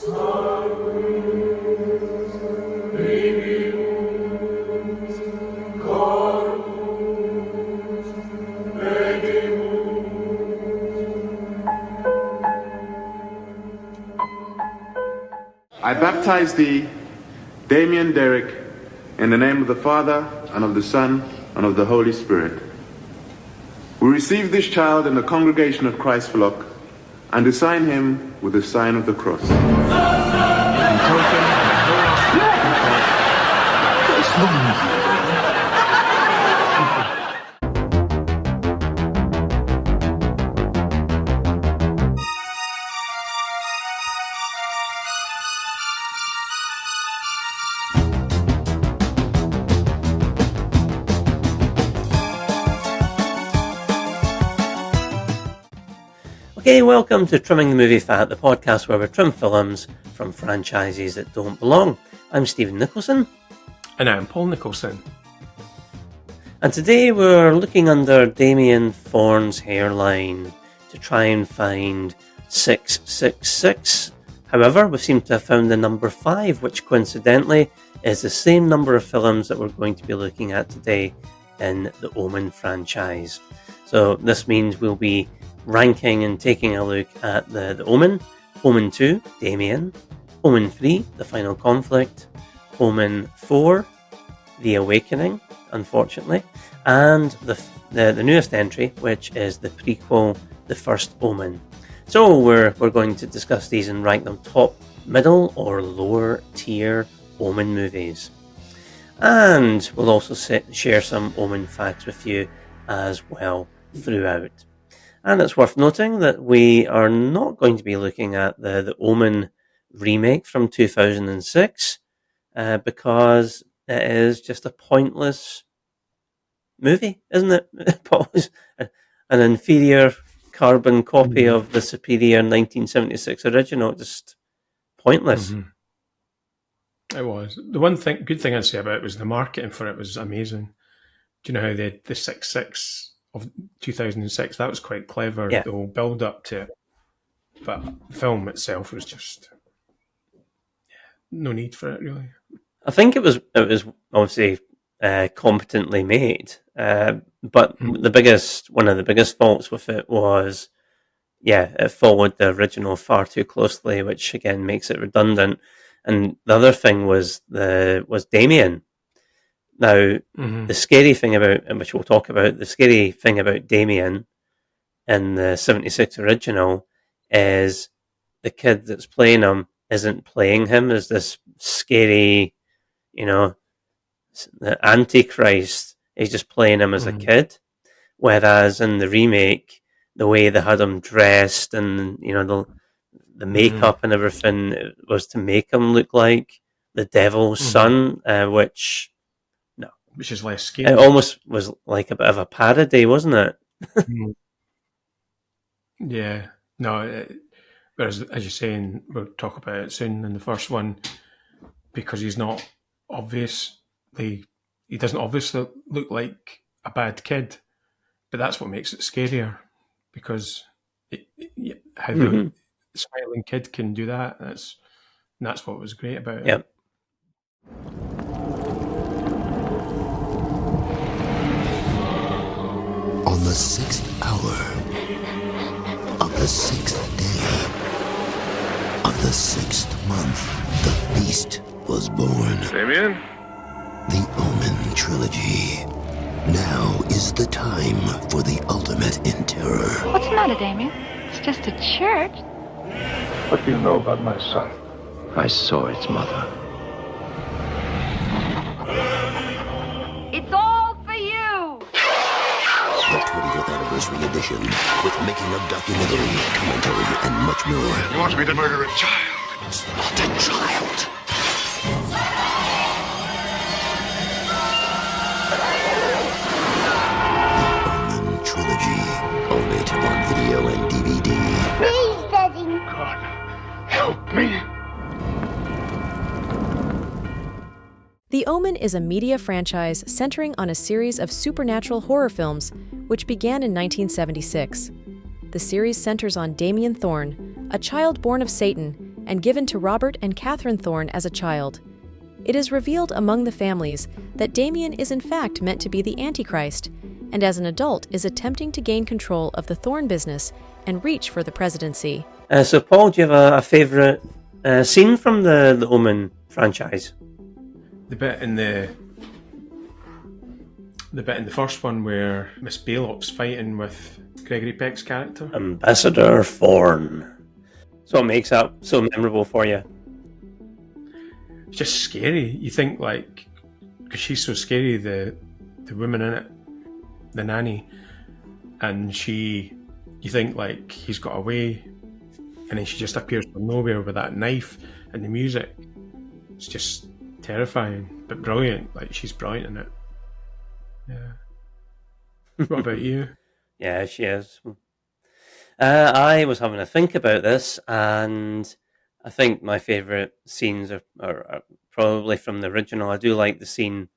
I baptize thee, Damien Derrick, in the name of the Father, and of the Son, and of the Holy Spirit. We receive this child in the congregation of Christ's flock, and assign him with the sign of the cross. Okay, welcome to Trimming the Movie Fat, the podcast where we trim films from franchises that don't belong. I'm Stephen Nicholson. And I'm Paul Nicholson. And today we're looking under Damien Thorne's hairline to try and find 666. However, we seem to have found the number 5, which coincidentally is the same number of films that we're going to be looking at today in the Omen franchise. So this means we'll be ranking and taking a look at the Omen, Omen II, Damien, Omen III, The Final Conflict, Omen IV, The Awakening, unfortunately, and the newest entry, which is the prequel, The First Omen. So we're going to discuss these and rank them top, middle, or lower tier Omen movies. And we'll also share some Omen facts with you as well throughout. And it's worth noting that we are not going to be looking at the Omen remake from 2006 because it is just a pointless movie, isn't it? Paul? An inferior carbon copy of the superior 1976 original, just pointless. It was. The good thing I'd say about it was the marketing for it was amazing. Do you know how the 6-6 of 2006, that was quite clever, Yeah. The whole build up to it. But the film itself was just no need for it, really. I think it was obviously competently made, but one of the biggest faults with it was, it followed the original far too closely, which again makes it redundant. And the other thing was Damien. Now, the scary thing about, and which we'll talk about, the scary thing about Damien in the 76 original is the kid that's playing him isn't playing him as this scary, the Antichrist. He's just playing him as a kid. Whereas in the remake, the way they had him dressed and, the makeup and everything was to make him look like the devil's son, which is less scary. It almost was like a bit of a parody, wasn't it? Yeah. No, whereas, as you're saying, we'll talk about it soon in the first one, because he doesn't obviously look like a bad kid, but that's what makes it scarier, because how the smiling kid can do that, that's what was great about it. Yep. On the 6th hour of the 6th day of the 6th month, the beast was born. Damien? The Omen trilogy. Now is the time for the ultimate in terror. What's the matter, Damien? It's just a church. What do you know about my son? I saw its mother. It's all for you! The 20th anniversary edition with making of documentary, commentary, and much more. You want me to murder a child? It's not a child. The Omen trilogy. Own it on video and DVD. Please, Daddy. God, help me. The Omen is a media franchise centering on a series of supernatural horror films which began in 1976. The series centers on Damien Thorne, a child born of Satan and given to Robert and Catherine Thorne as a child. It is revealed among the families that Damien is in fact meant to be the Antichrist, and as an adult is attempting to gain control of the Thorne business and reach for the presidency. So, Paul, do you have a favourite scene from the Omen franchise? The bit in the first one where Miss Baylop's fighting with Gregory Peck's character. Ambassador Thorne. So what makes that so memorable for you? It's just scary. You think, like, because she's so scary, the woman in it, the nanny, and you think, like, he's got away, and then she just appears from nowhere with that knife, and the music. It's just terrifying, but brilliant. Like, she's brilliant in it. Yeah. What about you? Yeah, she is. I was having a think about this, and I think my favourite scenes are probably from the original. I do like the scene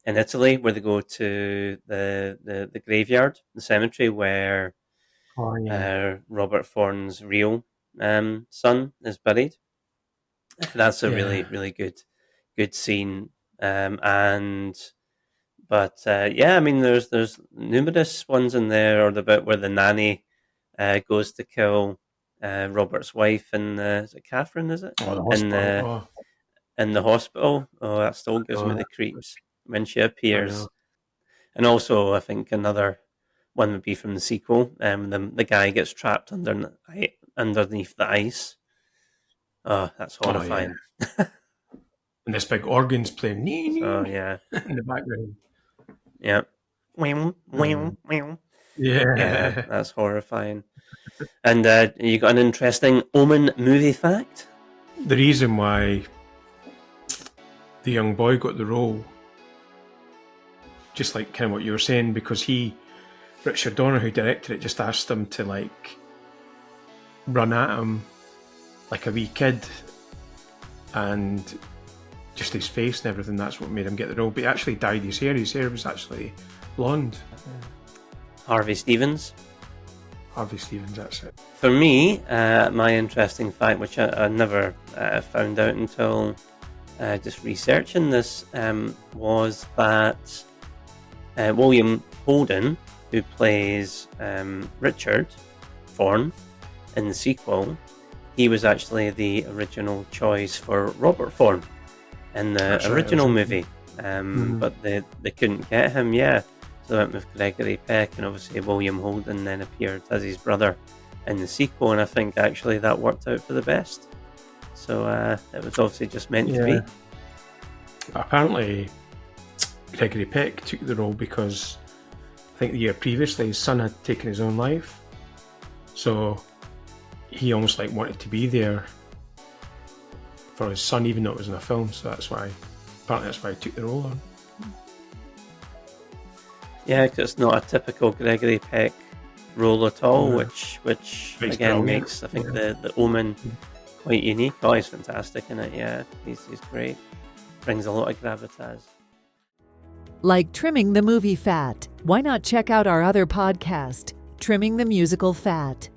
in Italy where they go to the graveyard, the cemetery, where Robert Thorne's real son is buried. That's a really, really good scene. But I mean, there's numerous ones in there, or the bit where the nanny goes to kill Robert's wife, and is it Catherine? Is it? Oh, the hospital. In the hospital. Oh, that still gives me the creeps when she appears. And also, I think another one would be from the sequel. The guy gets trapped underneath the ice. Oh, that's horrifying. And this big organ's playing. Oh yeah, in the background. Yeah. Yeah, that's horrifying. And you got an interesting Omen movie fact? The reason why the young boy got the role, just like kind of what you were saying, because Richard Donner, who directed it, just asked him to, like, run at him like a wee kid, and just his face and everything, that's what made him get the role. But he actually dyed his hair. His hair was actually blonde. Harvey Stevens, that's it. For me, my interesting fact, which I never found out until just researching this, was that William Holden, who plays Richard Thorne in the sequel, he was actually the original choice for Robert Thorne in the original movie. But they couldn't get him, So they went with Gregory Peck, and obviously William Holden then appeared as his brother in the sequel, and I think actually that worked out for the best. So it was obviously just meant to be. Apparently, Gregory Peck took the role because I think the year previously his son had taken his own life. So he almost like wanted to be there for his son, even though it was in a film. So that's why he took the role on. Yeah, because it's not a typical Gregory Peck role at all, which again makes, I think, the Omen quite unique. Oh, he's fantastic in it, yeah. He's great. Brings a lot of gravitas. Like trimming the movie fat, why not check out our other podcast, Trimming the Musical Fat?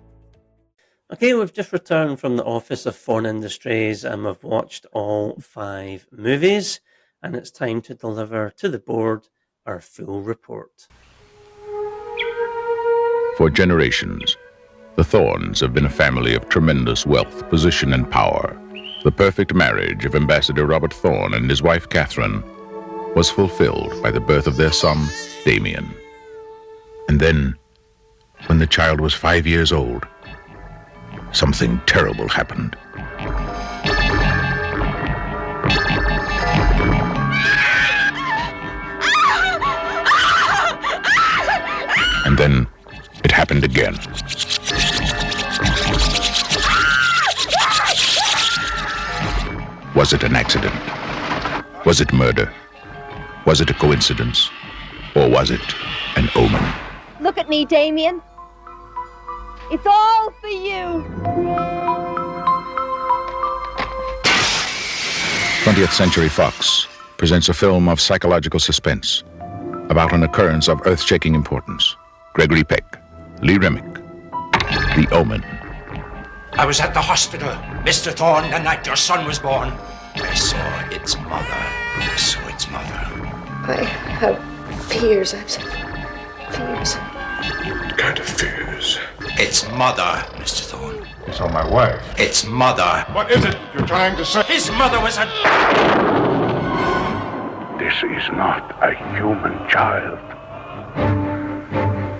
Okay, we've just returned from the office of Thorne Industries and we've watched all 5 movies, and it's time to deliver to the board our full report. For generations, the Thornes have been a family of tremendous wealth, position, and power. The perfect marriage of Ambassador Robert Thorne and his wife Catherine was fulfilled by the birth of their son, Damien. And then, when the child was 5 years old, something terrible happened. And then it happened again. Was it an accident? Was it murder? Was it a coincidence? Or was it an omen? Look at me, Damien. It's all for you. 20th Century Fox presents a film of psychological suspense about an occurrence of earth-shaking importance. Gregory Peck, Lee Remick, The Omen. I was at the hospital, Mr. Thorne, the night your son was born. I saw its mother. I saw its mother. I have fears. I've said fears. What kind of fears? Its mother, Mr. Thorne. You saw my wife. Its mother. What is it you're trying to say? His mother was a... This is not a human child.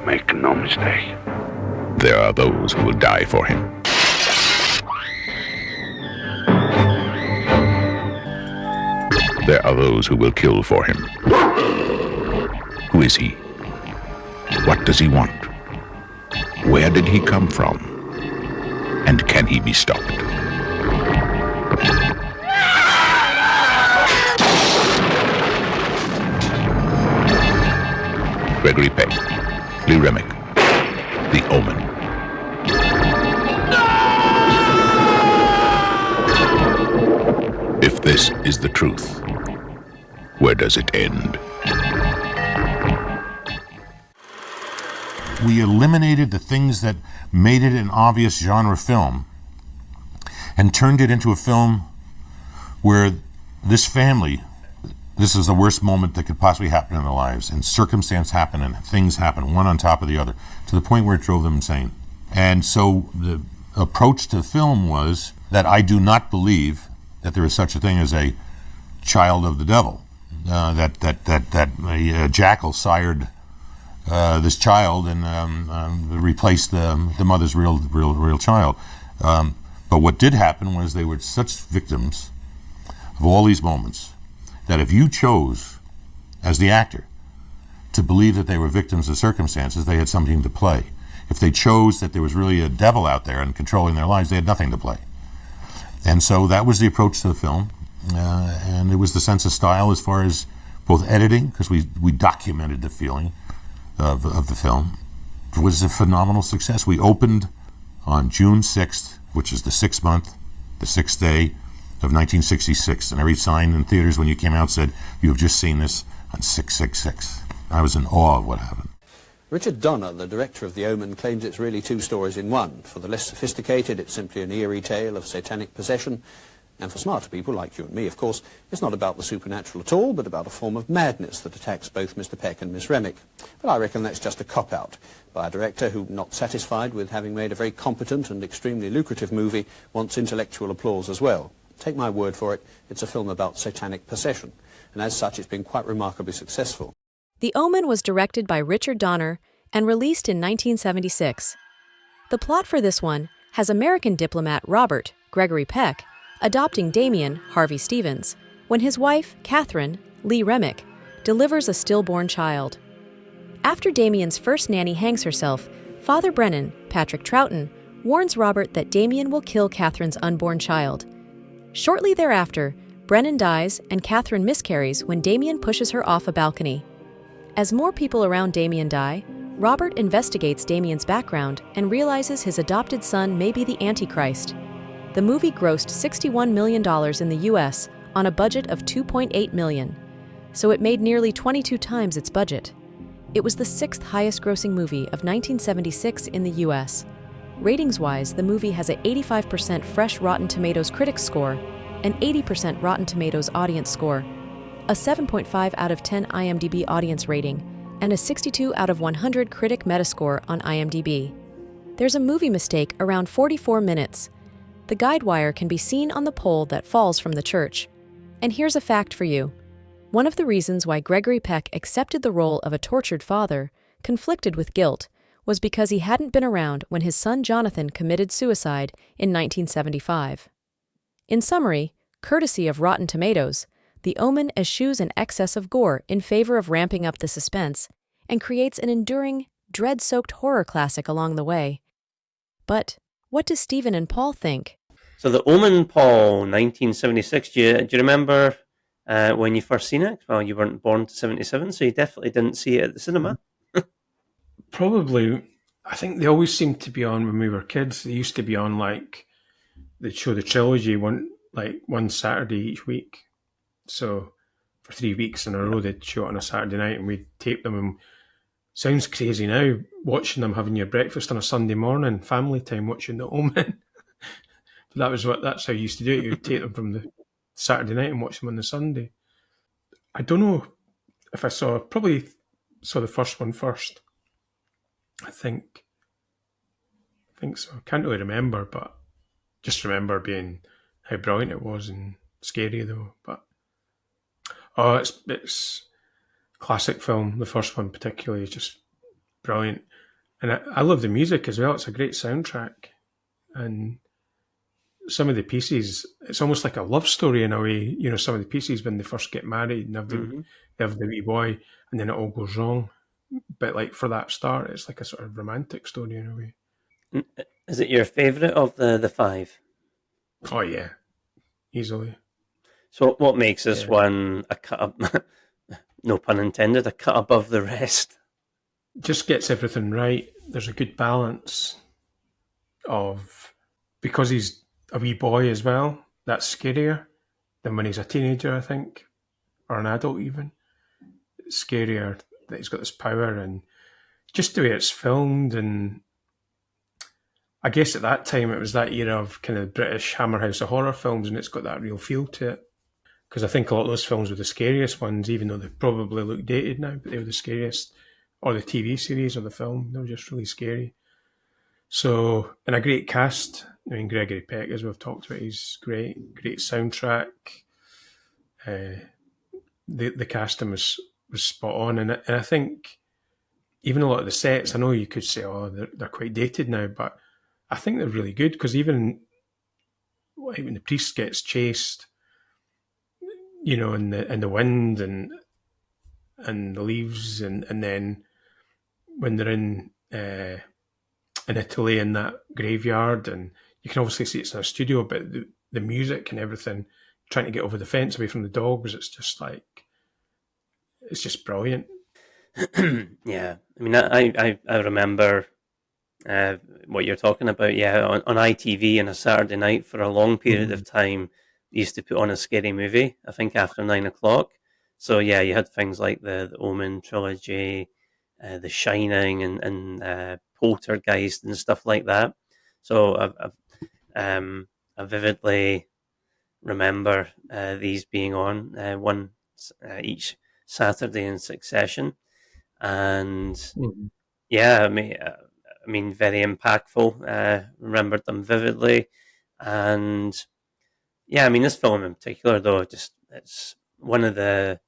Make no mistake. There are those who will die for him. There are those who will kill for him. Who is he? What does he want? Where did he come from? And can he be stopped? Gregory Peck, Lee Remick, The Omen. If this is the truth, where does it end? We eliminated the things that made it an obvious genre film and turned it into a film where this family, this is the worst moment that could possibly happen in their lives, and circumstance happen and things happen one on top of the other to the point where it drove them insane. And so the approach to the film was that I do not believe that there is such a thing as a child of the devil, that a jackal sired this child and replaced the mother's real child. But what did happen was they were such victims of all these moments that if you chose, as the actor, to believe that they were victims of circumstances, they had something to play. If they chose that there was really a devil out there and controlling their lives, they had nothing to play. And so that was the approach to the film, and it was the sense of style as far as both editing, because we documented the feeling of the film. It was a phenomenal success. We opened on June 6th, which is the 6th month, the 6th day of 1966, and every sign in theaters when you came out said, "You have just seen this on 666." I was in awe of what happened. Richard Donner, the director of The Omen, claims it's really two stories in one. For the less sophisticated, it's simply an eerie tale of satanic possession. And for smarter people, like you and me, of course, it's not about the supernatural at all, but about a form of madness that attacks both Mr. Peck and Miss Remick. But I reckon that's just a cop-out by a director who, not satisfied with having made a very competent and extremely lucrative movie, wants intellectual applause as well. Take my word for it, it's a film about satanic possession. And as such, it's been quite remarkably successful. The Omen was directed by Richard Donner and released in 1976. The plot for this one has American diplomat Robert, Gregory Peck, adopting Damien, Harvey Stevens, when his wife, Catherine, Lee Remick, delivers a stillborn child. After Damien's first nanny hangs herself, Father Brennan, Patrick Troughton, warns Robert that Damien will kill Catherine's unborn child. Shortly thereafter, Brennan dies and Catherine miscarries when Damien pushes her off a balcony. As more people around Damien die, Robert investigates Damien's background and realizes his adopted son may be the Antichrist. The movie grossed $61 million in the U.S. on a budget of $2.8 million, so it made nearly 22 times its budget. It was the sixth highest-grossing movie of 1976 in the U.S. Ratings-wise, the movie has an 85% fresh Rotten Tomatoes critics score, an 80% Rotten Tomatoes audience score, a 7.5 out of 10 IMDb audience rating, and a 62 out of 100 critic metascore on IMDb. There's a movie mistake around 44 minutes. The guide wire can be seen on the pole that falls from the church. And here's a fact for you. One of the reasons why Gregory Peck accepted the role of a tortured father, conflicted with guilt, was because he hadn't been around when his son Jonathan committed suicide in 1975. In summary, courtesy of Rotten Tomatoes, The Omen eschews an excess of gore in favor of ramping up the suspense and creates an enduring, dread-soaked horror classic along the way. But what do Stephen and Paul think? So The Omen, Paul, 1976. Do you remember when you first seen it? Well, you weren't born to 77, so you definitely didn't see it at the cinema. Probably, I think they always seemed to be on when we were kids. They used to be on, like, they'd show the trilogy one Saturday each week. So for 3 weeks in a row, they'd show it on a Saturday night and we'd tape them. And sounds crazy now, watching them having your breakfast on a Sunday morning, family time, watching The Omen. That's how you used to do it. You would take them from the Saturday night and watch them on the Sunday. I don't know if probably saw the first one first. I think so. I can't really remember, but just remember being how brilliant it was and scary though. But it's classic film. The first one particularly is just brilliant, and I love the music as well. It's a great soundtrack, and some of the pieces, it's almost like a love story in a way. Some of the pieces when they first get married and they have the wee boy, and then it all goes wrong. But like for that start, it's like a sort of romantic story in a way. Is it your favourite of the five? Oh yeah, easily. So what makes this one a cut up? No pun intended. A cut above the rest. Just gets everything right. There's a good balance of, because he's a wee boy as well. That's scarier than when he's a teenager, I think, or an adult even. It's scarier that he's got this power, and just the way it's filmed. And I guess at that time it was that era of kind of British Hammer House of horror films, and it's got that real feel to it. Because I think a lot of those films were the scariest ones, even though they probably look dated now, but they were the scariest. Or the TV series or the film, they were just really scary. So, and a great cast. I mean, Gregory Peck, as we've talked about, he's great. Great soundtrack. The casting was spot on, and I think even a lot of the sets, I know you could say, they're quite dated now, but I think they're really good, because even like when the priest gets chased, in the wind and the leaves, and then when they're in Italy in that graveyard, and you can obviously see it's in a studio, but the music and everything, trying to get over the fence away from the dogs, it's just brilliant. Yeah, I mean, I remember what you're talking about. Yeah, on ITV on a Saturday night for a long period of time, they used to put on a scary movie, I think after 9 o'clock. So yeah, you had things like the Omen trilogy, The Shining, and Poltergeist and stuff like that. So I vividly remember these being on one each Saturday in succession, and yeah, I mean, very impactful. Remembered them vividly, and yeah, I mean, this film in particular, though, it's one of the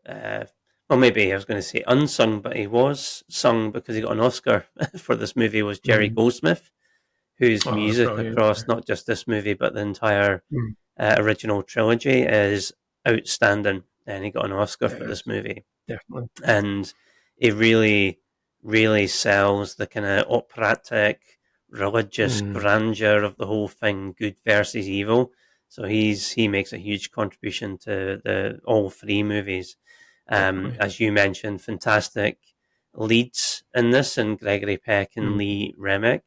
well, maybe I was going to say unsung, but he was sung because he got an Oscar for this movie, was Jerry Goldsmith, whose music across not just this movie but the entire original trilogy is outstanding, and he got an Oscar for this movie. Definitely. And it really, really sells the kind of operatic, religious grandeur of the whole thing, good versus evil. So he makes a huge contribution to all three movies. As you mentioned, fantastic leads in this, and Gregory Peck and Lee Remick,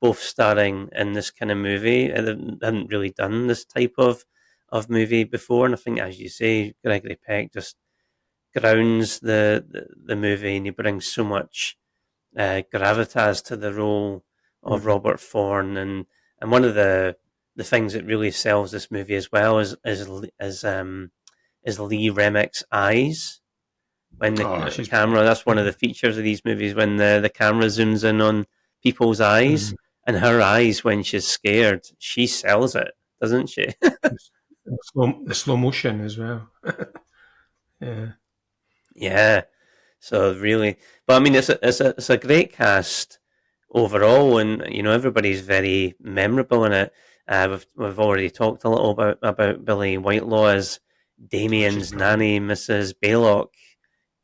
both starring in this kind of movie. They hadn't really done this type of movie before, and I think, as you say, Gregory Peck just grounds the movie, and he brings so much gravitas to the role of Robert Thorne, and one of the things that really sells this movie as well is Lee Remick's eyes. When the camera, that's one of the features of these movies, when the camera zooms in on people's eyes, and her eyes when she's scared, she sells it, doesn't she? The slow motion as well. Yeah. So really, but I mean, it's a great cast overall, and everybody's very memorable in it. We've already talked a little about Billy Whitelaw as Damien's nanny, Mrs. Baylock.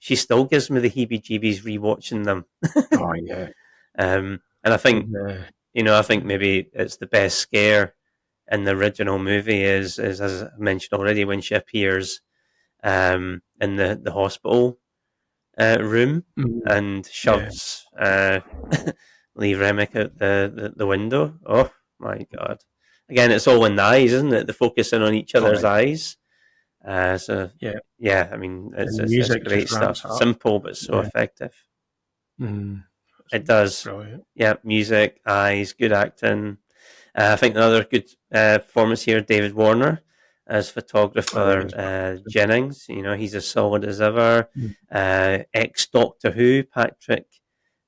She still gives me the heebie-jeebies rewatching them. Oh yeah. And I think I think maybe it's the best scare in the original movie is as I mentioned already, when she appears in the hospital room and shoves Lee Remick out the window. Oh my God! Again, it's all in the eyes, isn't it? The focusing on each other's eyes. So yeah, I mean, it's great stuff. Simple but so effective. It does. Brilliant. Yeah, music, eyes, good acting. I think another good performance here, David Warner as photographer Jennings. You know, he's as solid as ever. Ex-Doctor Who, Patrick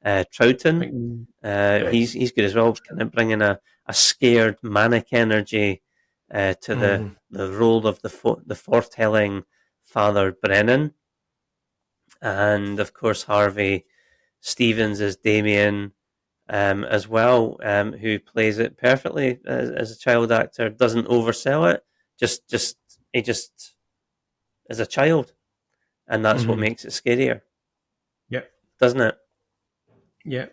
Troughton. He's good as well, kind of bringing a scared, manic energy to the role of the foretelling Father Brennan. And, of course, Harvey Stevens as Damien as well, who plays it perfectly as a child actor, doesn't oversell it, he just is a child, and that's what makes it scarier. Yep. Doesn't it? Yeah,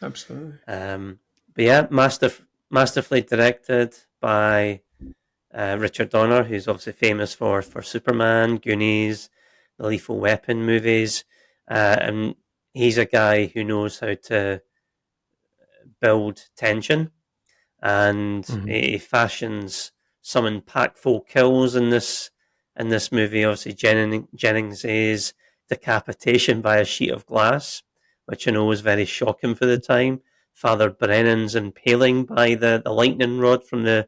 absolutely. But yeah, masterfully directed by Richard Donner, who's obviously famous for Superman, Goonies, the Lethal Weapon movies, and he's a guy who knows how to build tension, and he fashions some impactful kills in this movie. Obviously, Jennings' decapitation by a sheet of glass, which I know was very shocking for the time. Father Brennan's impaling by the lightning rod from the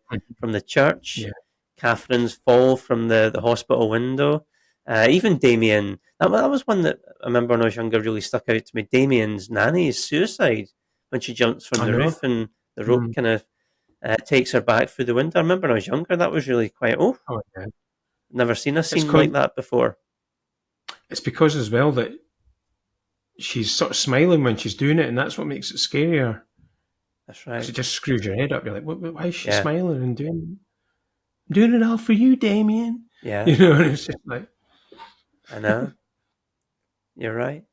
church. Yeah. Catherine's fall from the hospital window. Even Damien. That was one that I remember when I was younger really stuck out to me. Damien's nanny's suicide when she jumps from the roof and the rope kind of takes her back through the window. I remember when I was younger, that was really quite, yeah. Never seen a scene like that before. It's because as well that she's sort of smiling when she's doing it, and that's what makes it scarier. That's right. It just screws your head up. You're like, why is she smiling and doing it all for you, Damien? Yeah. You know, and it's just like... I know. You're right.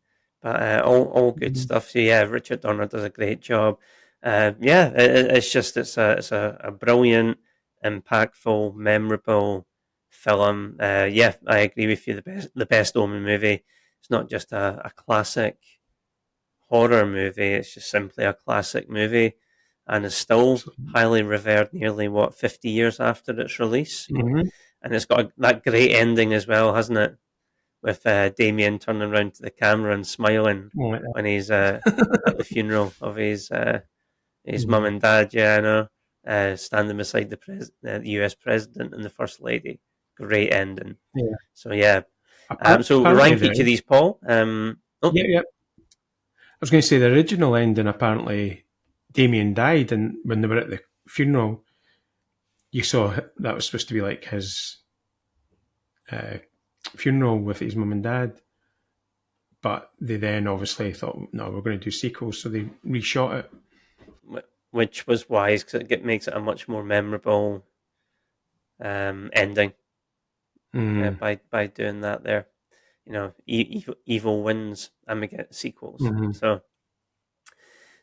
But all good stuff. So yeah, Richard Donner does a great job. It's a brilliant, impactful, memorable film. I agree with you. The best Omen movie. It's not just a classic horror movie. It's just simply a classic movie, and is still highly revered. Nearly 50 years after its release, and it's got that great ending as well, hasn't it? With Damien turning around to the camera and smiling when he's at the funeral of his mum and dad. Yeah, I know. Standing beside the US president and the first lady. Great ending. Yeah. So yeah. So we rank each of these, Paul. Yeah. I was going to say the original ending. Apparently, Damien died, and when they were at the funeral, you saw that was supposed to be like his funeral with his mum and dad, but they then obviously thought, no, we're going to do sequels, so they reshot it, which was wise because it makes it a much more memorable ending by doing that. There, you know, evil wins, and we get sequels.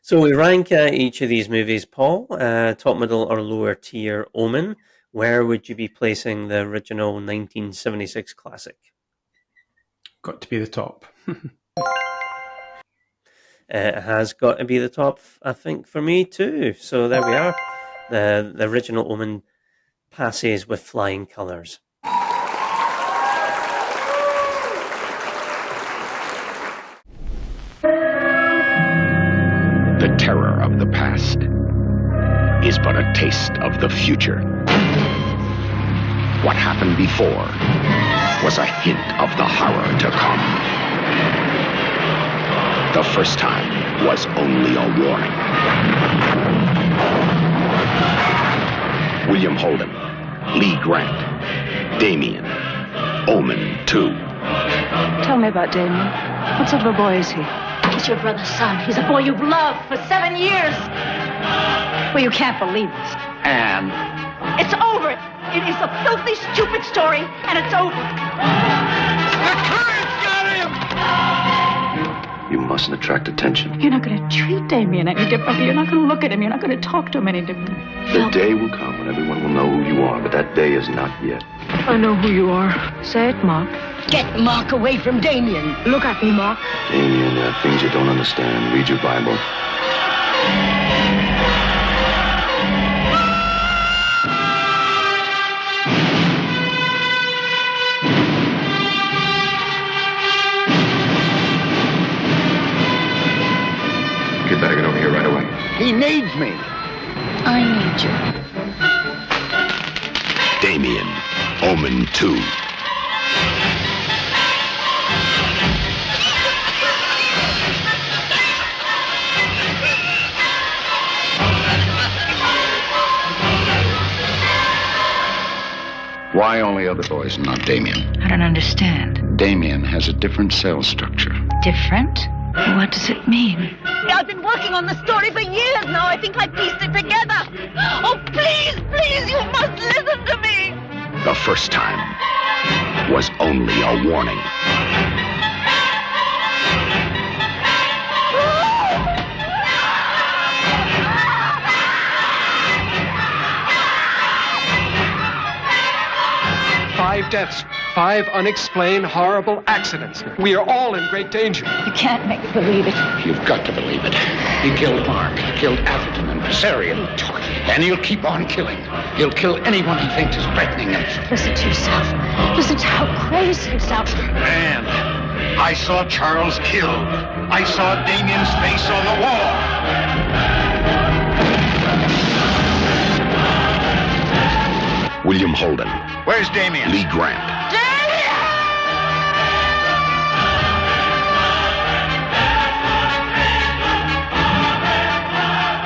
So we rank each of these movies, Paul. Top, middle, or lower tier Omen. Where would you be placing the original 1976 classic? Got to be the top. It has got to be the top, I think, for me too. So there we are. The original Omen passes with flying colours. The terror of the past is but a taste of the future. What happened before was a hint of the horror to come. The first time was only a warning. William Holden, Lee Grant, Damien, Omen II. Tell me about Damien. What sort of a boy is he? He's your brother's son. He's a boy you've loved for 7 years. Well, you can't believe this. And it's over. It is a filthy, stupid story, and it's over. The current's got him! You mustn't attract attention. You're not going to treat Damien any differently. You're not going to look at him. You're not going to talk to him any differently. The day will come when everyone will know who you are, but that day is not yet. I know who you are. Say it, Mark. Get Mark away from Damien. Look at me, Mark. Damien, there are things you don't understand. Read your Bible. Kid better get over here right away. He needs me. I need you. Damien, Omen II. Why only other boys and not Damien? I don't understand. Damien has a different cell structure. Different? What does it mean? I've been working on the story for years now. I think I pieced it together. Oh, please, please, you must listen to me. The first time was only a warning. Five deaths, 5 unexplained, horrible accidents. We are all in great danger. You can't make me believe it. You've got to believe it. He killed Mark. He killed Atherton and Bessarion. And he'll keep on killing. He'll kill anyone he thinks is threatening him. Listen to yourself. Listen to how crazy you sound. Man, I saw Charles killed. I saw Damien's face on the wall. William Holden. Where's Damien? Lee Grant.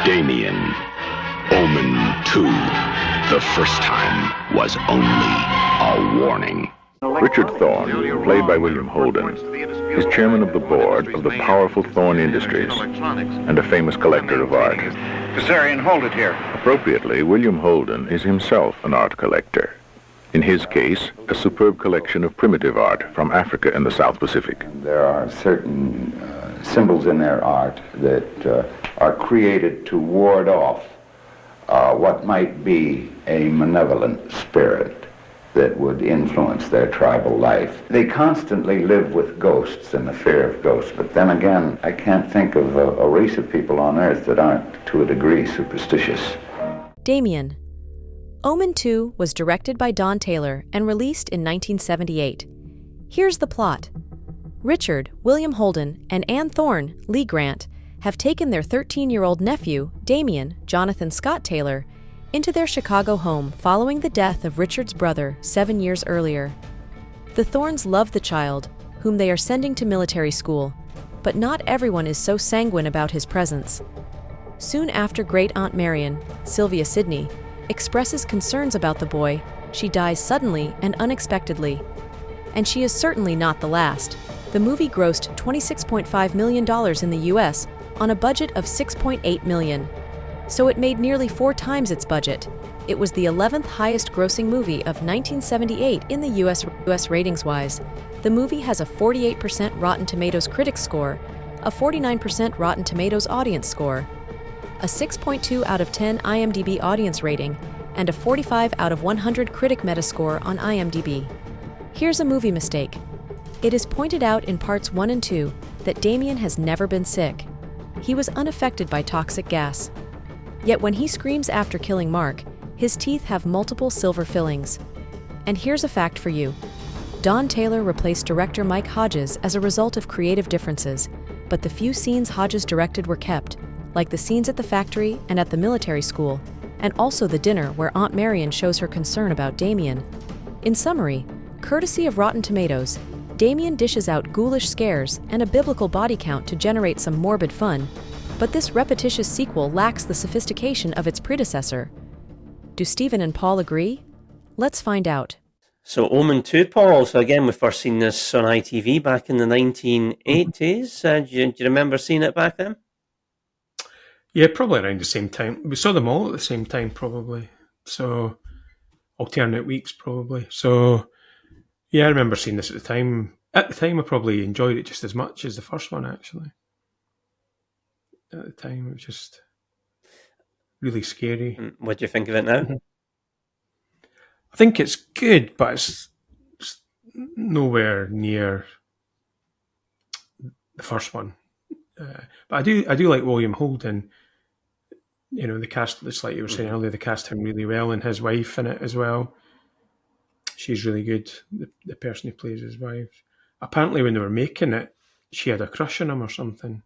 Damien, Omen II. The first time was only a warning. Richard Thorne, played by William Holden, is chairman of the board of the powerful Thorne Industries and a famous collector of art. Bessarion, hold it here. Appropriately, William Holden is himself an art collector. In his case, a superb collection of primitive art from Africa and the South Pacific. There are certain symbols in their art that are created to ward off what might be a malevolent spirit that would influence their tribal life. They constantly live with ghosts and the fear of ghosts, but then again, I can't think of a race of people on Earth that aren't, to a degree, superstitious. Damien. Omen II was directed by Don Taylor and released in 1978. Here's the plot. Richard, William Holden, and Ann Thorne, Lee Grant, have taken their 13-year-old nephew, Damien, Jonathan Scott Taylor, into their Chicago home following the death of Richard's brother 7 years earlier. The Thornes love the child, whom they are sending to military school, but not everyone is so sanguine about his presence. Soon after Great-Aunt Marion, Sylvia Sidney, expresses concerns about the boy, she dies suddenly and unexpectedly. And she is certainly not the last. The movie grossed $26.5 million in the U.S. on a budget of $6.8 million. So it made nearly 4 times its budget. It was the 11th highest grossing movie of 1978 in the U.S. ratings-wise. The movie has a 48% Rotten Tomatoes critics score, a 49% Rotten Tomatoes audience score, a 6.2 out of 10 IMDb audience rating, and a 45 out of 100 critic metascore on IMDb. Here's a movie mistake. It is pointed out in parts 1 and 2 that Damien has never been sick. He was unaffected by toxic gas. Yet when he screams after killing Mark, his teeth have multiple silver fillings. And here's a fact for you. Don Taylor replaced director Mike Hodges as a result of creative differences, but the few scenes Hodges directed were kept, like the scenes at the factory and at the military school, and also the dinner where Aunt Marion shows her concern about Damien. In summary, courtesy of Rotten Tomatoes, Damien dishes out ghoulish scares and a biblical body count to generate some morbid fun, but this repetitious sequel lacks the sophistication of its predecessor. Do Stephen and Paul agree? Let's find out. So Omen II, Paul. So again, we've first seen this on ITV back in the 1980s. Do you remember seeing it back then? Yeah, probably around the same time. We saw them all at the same time, probably. So, alternate weeks, probably. So, yeah, I remember seeing this at the time. At the time, I probably enjoyed it just as much as the first one, actually. At the time, it was just really scary. What do you think of it now? I think it's good, but it's nowhere near the first one. But I do like William Holden. You know, the cast, it's like you were saying earlier, they cast him really well, and his wife in it as well. She's really good, the person who plays his wife. Apparently when they were making it, she had a crush on him or something.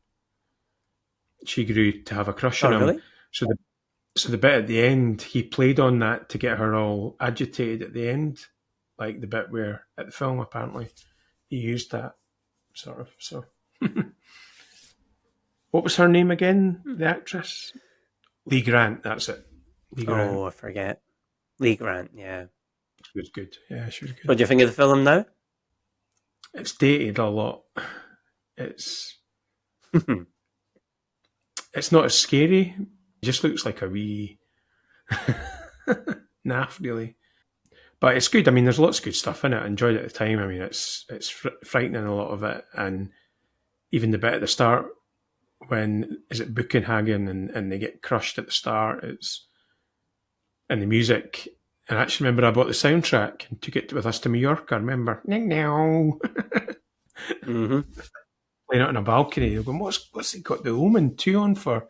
She grew to have a crush on him. Really? So the bit at the end, he played on that to get her all agitated at the end, like the bit where at the film apparently he used that sort of. So, what was her name again? The actress, Lee Grant. That's it. Lee Grant. Oh, I forget. Lee Grant. Yeah, she was good. Yeah, she was good. What do you think of the film now? It's dated a lot. It's it's not as scary. It just looks like a wee naff, really. But it's good. I mean, there's lots of good stuff in it. I enjoyed it at the time. I mean, it's frightening, a lot of it, and even the bit at the start when is it Buchenhagen and they get crushed at the start. And the music. And I actually remember I bought the soundtrack and took it with us to Mallorca. I remember, playing it on a balcony. They're going, what's he got the Omen II on for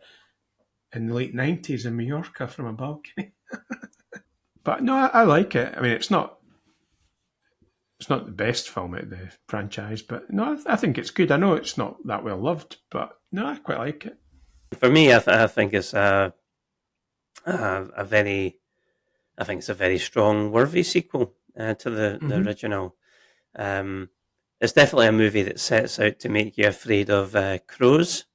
in the late 90s in Mallorca from a balcony? But no, I like it. I mean, it's not the best film out of the franchise, but no, I think it's good. I know it's not that well loved, but no, I quite like it. For me, I think it's a very strong, worthy sequel to the original. It's definitely a movie that sets out to make you afraid of crows.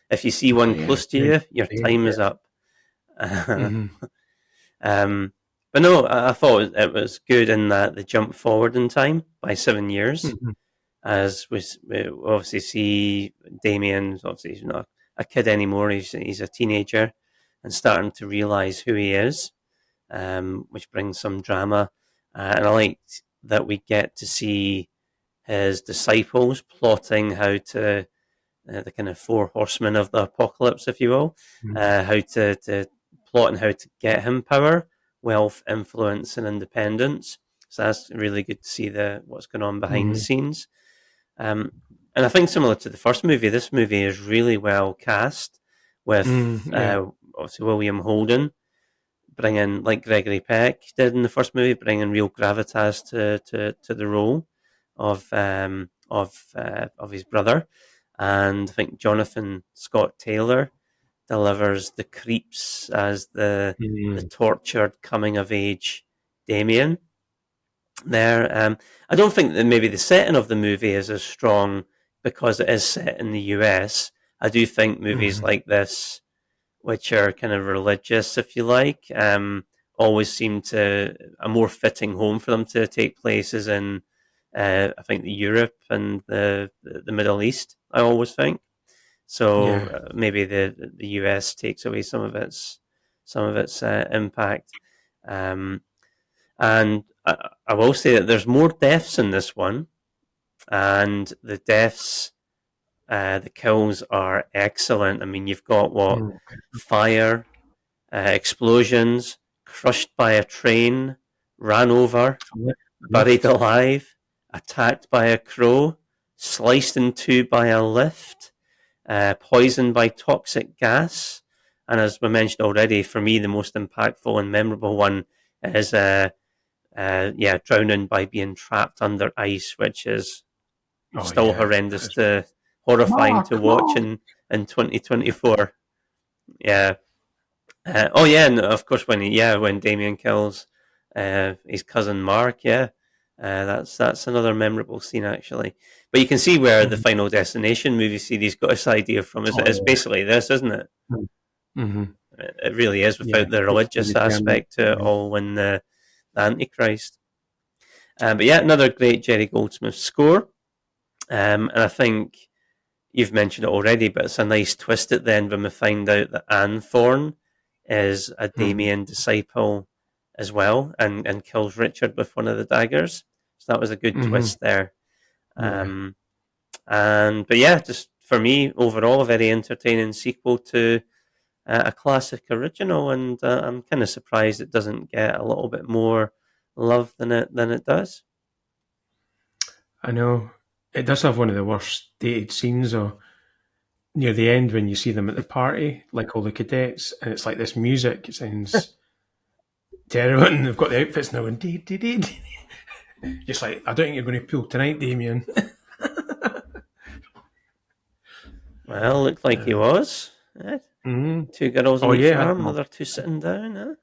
If you see one close to you, your time is up. But no, I thought it was good in that they jumped forward in time by 7 years. As we obviously see Damien, obviously he's not a kid anymore, he's a teenager and starting to realise who he is, which brings some drama. And I liked that we get to see his disciples plotting how to, the kind of four horsemen of the apocalypse, if you will, how to plot and how to get him power, wealth, influence, and independence. So that's really good to see what's going on behind the scenes. And I think similar to the first movie, this movie is really well cast with obviously William Holden bringing, like Gregory Peck did in the first movie, bringing real gravitas to the role of his brother. And I think Jonathan Scott Taylor delivers the creeps as the tortured coming of age Damien. There, I don't think that maybe the setting of the movie is as strong because it is set in the US. I do think movies like this, which are kind of religious, if you like, always seem to a more fitting home for them to take place is in, I think, Europe and the Middle East. I always think. So maybe the US takes away some of its impact, and I will say that there's more deaths in this one, and the deaths, the kills are excellent. I mean, you've got fire, explosions, crushed by a train, ran over, buried alive, attacked by a crow, sliced in two by a lift. Poisoned by toxic gas, and as we mentioned already, for me the most impactful and memorable one is drowning by being trapped under ice, which is still horrendous horrifying to watch in 2024. And of course when Damien kills his cousin Mark, that's another memorable scene actually. But you can see where the Final Destination movie series got its idea from. It's basically this, isn't it? It really is, without the religious aspect to it all, when the Antichrist. But another great Jerry Goldsmith score. And I think you've mentioned it already, but it's a nice twist at the end when we find out that Anne Thorne is a Damien disciple as well, and kills Richard with one of the daggers. So that was a good twist there. Just for me, overall, a very entertaining sequel to a classic original, and I'm kind of surprised it doesn't get a little bit more love than it does. I know it does have one of the worst dated scenes, or near the end when you see them at the party, like all the cadets, and it's like this music. It sounds terrible, and they've got the outfits now, and just like, I don't think you're going to pull tonight, Damien. Well, looked like he was. Two girls in each yeah. arm, the other two sitting down, huh?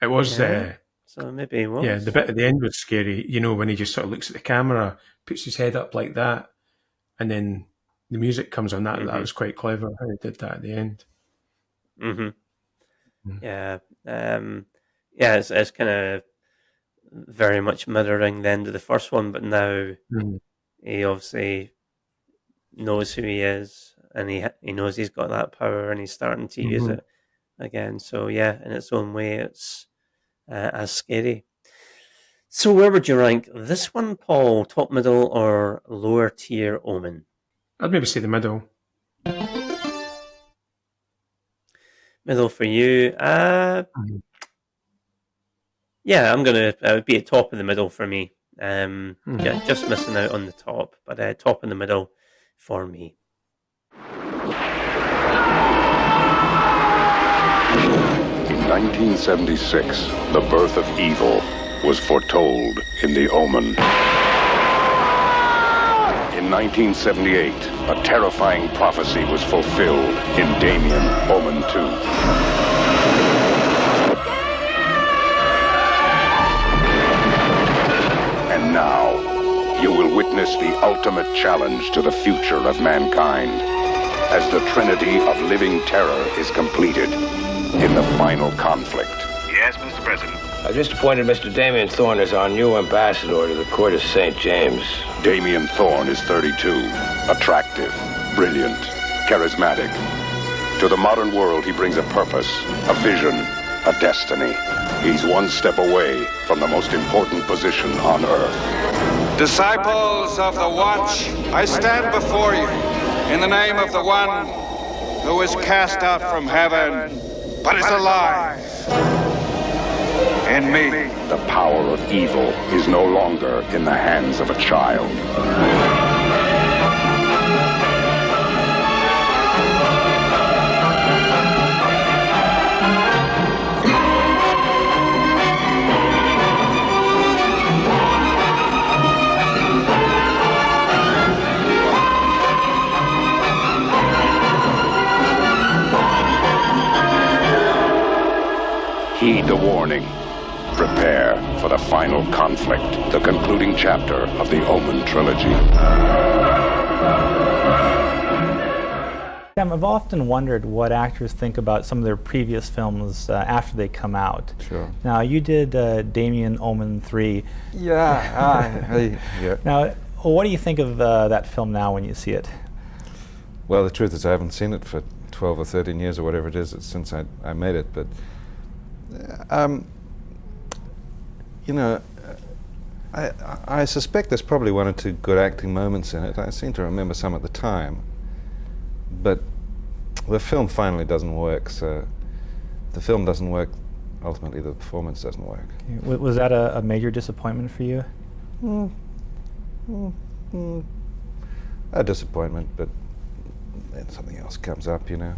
It was... so maybe it was. Yeah, the bit at the end was scary. You know, when he just sort of looks at the camera, puts his head up like that, and then the music comes on. That was quite clever how he did that at the end. Yeah. It's kind of very much mirroring the end of the first one, but now he obviously knows who he is, and he knows he's got that power, and he's starting to use it again. So yeah, in its own way, it's as scary. So where would you rank this one, Paul? Top, middle, or lower tier Omen? I'd maybe say the middle. Middle for you. Yeah, I'm gonna be at top of the middle for me. Yeah, just missing out on the top, but top in the middle for me. In 1976, the birth of evil was foretold in The Omen. In 1978, a terrifying prophecy was fulfilled in Damien, Omen II. And now, you will witness the ultimate challenge to the future of mankind as the trinity of living terror is completed in the final conflict. Yes, Mr. President. I've just appointed Mr. Damien Thorne as our new ambassador to the court of St. James. Damien Thorne is 32, attractive, brilliant, charismatic. To the modern world, he brings a purpose, a vision, a destiny. He's one step away from the most important position on Earth. Disciples of the Watch, I stand before you in the name of the one who was cast out from heaven, but is alive in me. The power of evil is no longer in the hands of a child. Heed the warning. Prepare for the final conflict, the concluding chapter of the Omen trilogy. I've often wondered what actors think about some of their previous films after they come out. Sure. Now, you did Damien Omen 3. Yeah. Yeah. Now, what do you think of that film now when you see it? Well, the truth is I haven't seen it for 12 or 13 years or whatever it is since I made it, but you know, I suspect there's probably one or two good acting moments in it. I seem to remember some at the time, but the film finally doesn't work. So the film doesn't work. Ultimately, the performance doesn't work. Was that a major disappointment for you? A disappointment, but then something else comes up, you know.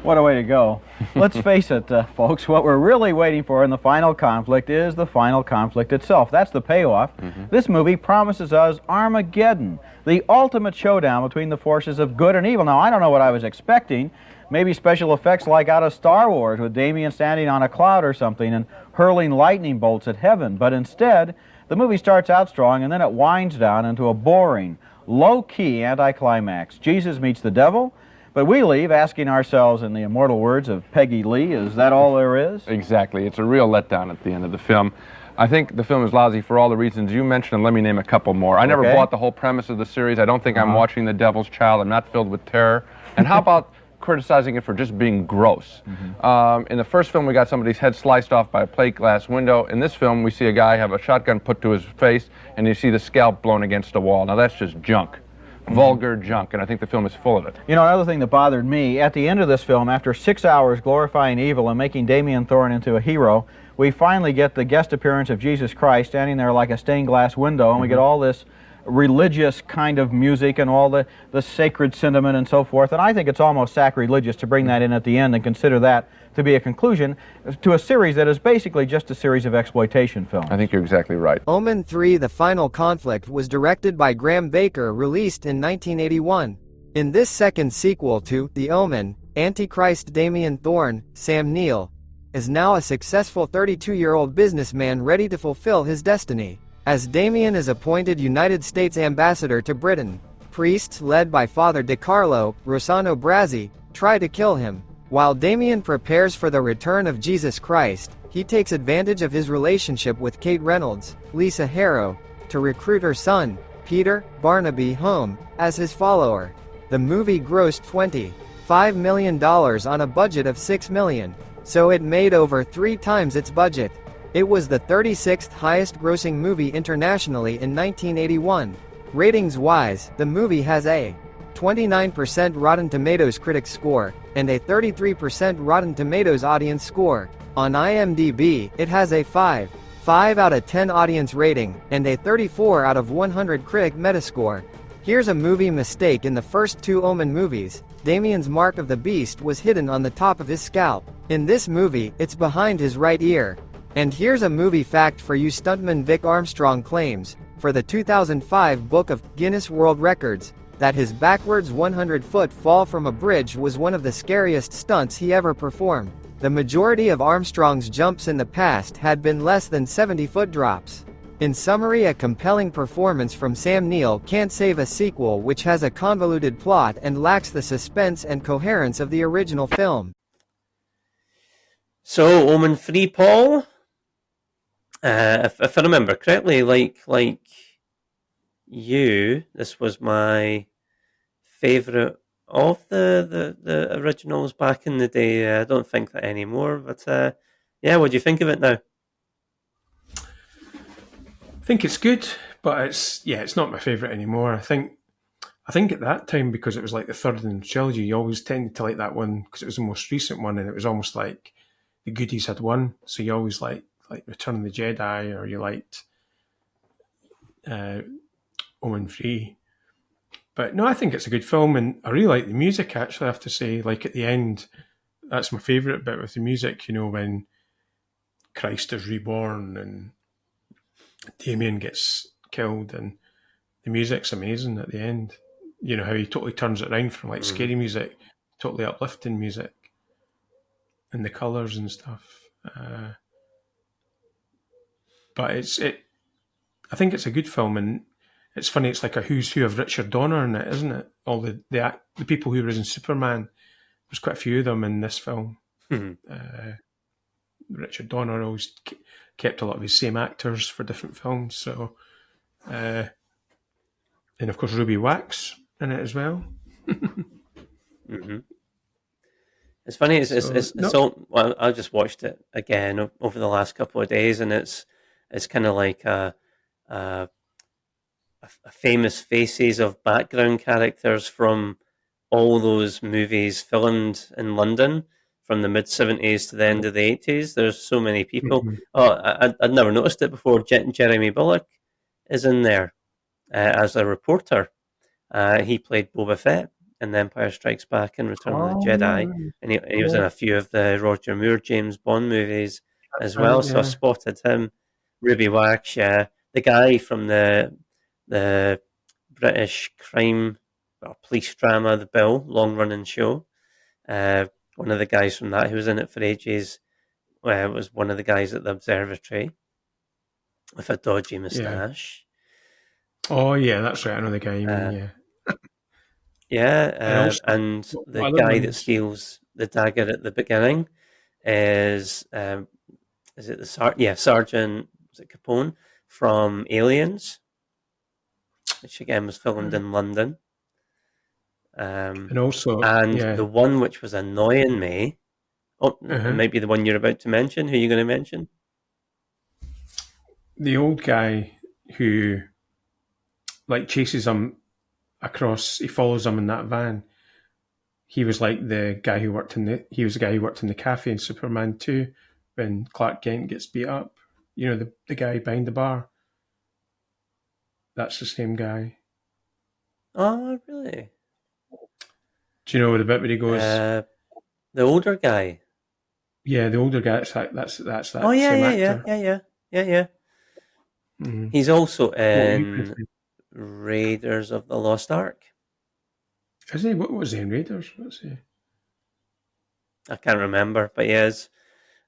What a way to go. Let's face it, folks, what we're really waiting for in the final conflict is the final conflict itself. That's the payoff. This movie promises us Armageddon, the ultimate showdown between the forces of good and evil. Now, I don't know what I was expecting. Maybe special effects like out of Star Wars with Damien standing on a cloud or something and hurling lightning bolts at heaven. But instead, the movie starts out strong and then it winds down into a boring, low-key anticlimax. Jesus meets the devil. But we leave asking ourselves, in the immortal words of Peggy Lee, is that all there is? Exactly. It's a real letdown at the end of the film. I think the film is lousy for all the reasons you mentioned, and let me name a couple more. I never bought the whole premise of the series. I don't think I'm watching The Devil's Child. I'm not filled with terror. And how about criticizing it for just being gross? In the first film, we got somebody's head sliced off by a plate glass window. In this film, we see a guy have a shotgun put to his face, and you see the scalp blown against a wall. Now, that's just junk. Vulgar junk, and I think the film is full of it. You know, another thing that bothered me, at the end of this film, after 6 hours glorifying evil and making Damien Thorne into a hero, we finally get the guest appearance of Jesus Christ standing there like a stained glass window, and we get all this religious kind of music and all the sacred sentiment and so forth, and I think it's almost sacrilegious to bring that in at the end and consider that to be a conclusion to a series that is basically just a series of exploitation films. I think you're exactly right. Omen 3: The Final Conflict was directed by Graham Baker, released in 1981. In this second sequel to The Omen, Antichrist Damien Thorne, Sam Neill, is now a successful 32-year-old businessman ready to fulfill his destiny. As Damien is appointed United States ambassador to Britain, priests led by Father DiCarlo, Rossano Brazzi, try to kill him. While Damien prepares for the return of Jesus Christ, he takes advantage of his relationship with Kate Reynolds, Lisa Harrow, to recruit her son, Peter Barnaby, home as his follower. The movie grossed $25 million on a budget of $6 million, so it made over 3 times its budget. It was the 36th highest-grossing movie internationally in 1981. Ratings-wise, the movie has a 29% Rotten Tomatoes critics score, and a 33% Rotten Tomatoes audience score. On IMDb, it has a 5 out of 10 audience rating, and a 34 out of 100 critic metascore. Here's a movie mistake in the first 2 Omen movies. Damien's mark of the beast was hidden on the top of his scalp. In this movie, it's behind his right ear. And here's a movie fact for you stuntman Vic Armstrong claims, for the 2005 Book of Guinness World Records, that his backwards 100-foot fall from a bridge was one of the scariest stunts he ever performed. The majority of Armstrong's jumps in the past had been less than 70-foot drops. In summary, a compelling performance from Sam Neill can't save a sequel which has a convoluted plot and lacks the suspense and coherence of the original film. So, Omen 3, Paul? If I remember correctly, like you, this was my favourite of the originals back in the day. I don't think that anymore, but yeah, what do you think of it now? I think it's good, but it's not my favourite anymore. I think at that time, because it was like the third in the trilogy, you always tended to like that one because it was the most recent one, and it was almost like the goodies had won. So you always like Return of the Jedi, or you liked Omen 3. But no, I think it's a good film, and I really like the music, actually, I have to say. Like, at the end, that's my favourite bit with the music, when Christ is reborn and Damien gets killed, and the music's amazing at the end. How he totally turns it around from, scary music, totally uplifting music, and the colours and stuff. But I think it's a good film, and it's funny, it's like a who's who of Richard Donner in it, isn't it? All the people who were in Superman, there's quite a few of them in this film. Richard Donner always kept a lot of his same actors for different films, so and of course Ruby Wax in it as well. It's funny, well, I just watched it again over the last couple of days, and it's kind of like a famous faces of background characters from all those movies filmed in London from the mid-70s to the end of the 80s. There's so many people. I'd never noticed it before. Jeremy Bulloch is in there as a reporter. He played Boba Fett in The Empire Strikes Back and Return of the Jedi, and he was in a few of the Roger Moore James Bond movies as well. So I spotted him. Ruby Wax, the guy from the British crime or police drama, The Bill, long-running show. One of the guys from that who was in it for ages was one of the guys at the observatory with a dodgy moustache. Oh yeah, that's right. I know the guy you mean. And the guy that steals the dagger at the beginning is it the Sergeant? Was it Capone from Aliens, which again was filmed in London. And also, the one which was annoying me. It might be the one you're about to mention. Who are you going to mention? The old guy who chases him across. He follows him in that van. He was like the guy who worked in the cafe in Superman 2 when Clark Kent gets beat up. The guy behind the bar. That's the same guy. Oh, really? Do you know the bit where he goes? The older guy. Yeah, the older guy. That's that. Oh yeah, same yeah. He's also in Raiders of the Lost Ark. Is he? What was he in Raiders? What's he? I can't remember, but he is.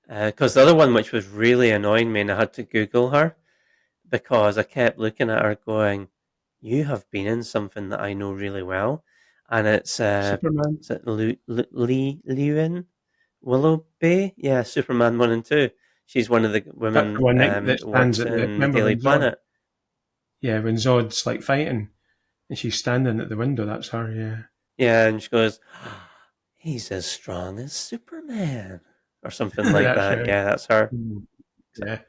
Because the other one, which was really annoying me, and I had to Google her because I kept looking at her going, "You have been in something that I know really well," and it's Superman. is it Lewin Willoughby? Yeah, Superman 1 and 2. She's one of the That's women the one that that stands works at the. in the Remember Daily when Zod? Planet. Yeah, when Zod's like fighting, and she's standing at the window. That's her. Yeah. Yeah, and she goes, "He's as strong as Superman," or something like That's that. right. Yeah, that's her. Yeah,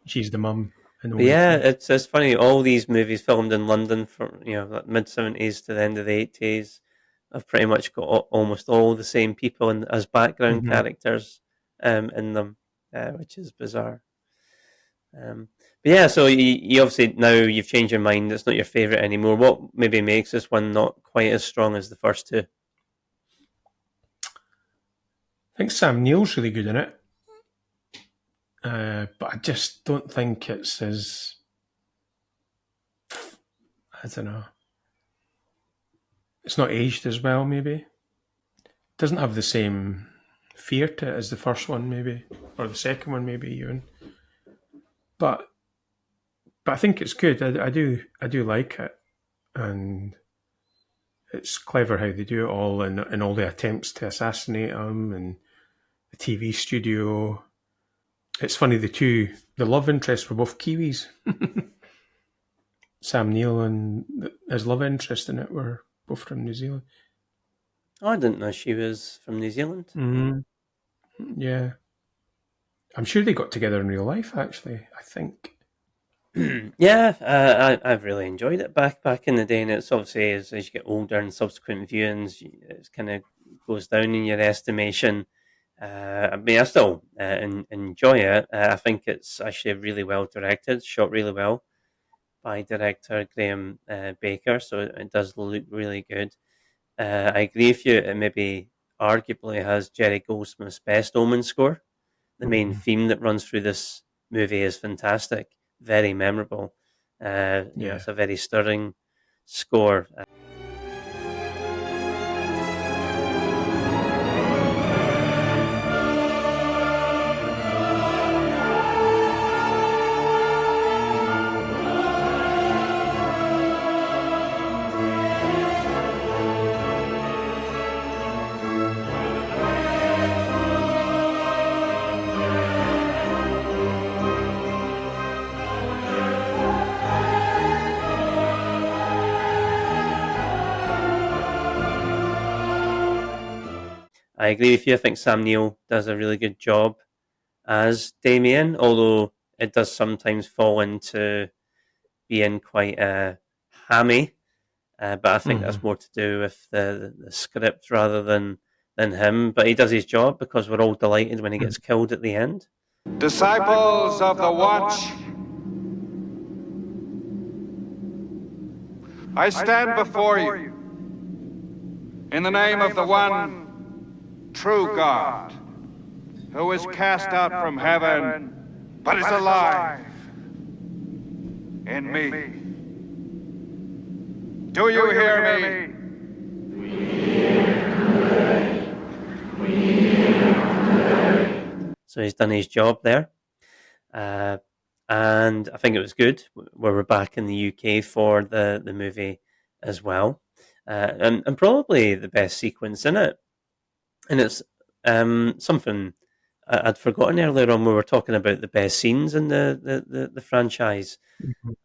she's the mum. But yeah, it's funny. All these movies filmed in London from like mid-70s to the end of the 80s have pretty much got almost all the same people as background characters in them, which is bizarre. But yeah, so you obviously now you've changed your mind. It's not your favourite anymore. What maybe makes this one not quite as strong as the first two? I think Sam Neill's really good in it, but I just don't think it's as. I don't know. It's not aged as well, maybe. It doesn't have the same fear to it as the first one, maybe, or the second one, maybe even. But I think it's good. I do like it, and it's clever how they do it all, and all the attempts to assassinate him, and the TV studio. It's funny, the love interests were both Kiwis. Sam Neill and his love interest in it were both from New Zealand. Oh, I didn't know she was from New Zealand. Mm-hmm. Yeah. I'm sure they got together in real life, actually, I think. Yeah, I've really enjoyed it back in the day, and it's obviously as you get older and subsequent viewings, it kind of goes down in your estimation. I mean, I still enjoy it. I think it's actually really well directed, shot really well by director Graham Baker, so it does look really good. I agree with you. It maybe arguably has Jerry Goldsmith's best Omen score. The main theme that runs through this movie is fantastic, very memorable. It's a very stirring score. I agree with you. I think Sam Neill does a really good job as Damien, although it does sometimes fall into being quite hammy. But I think that's more to do with the script rather than him. But he does his job because we're all delighted when he gets killed at the end. Disciples of the Watch, I stand before you in the name of the one true God, who is cast out from heaven, but is alive in me. Do you hear me? So he's done his job there. And I think it was good. We're back in the UK for the movie as well. And probably the best sequence in it. And it's something I'd forgotten earlier on. We were talking about the best scenes in the franchise.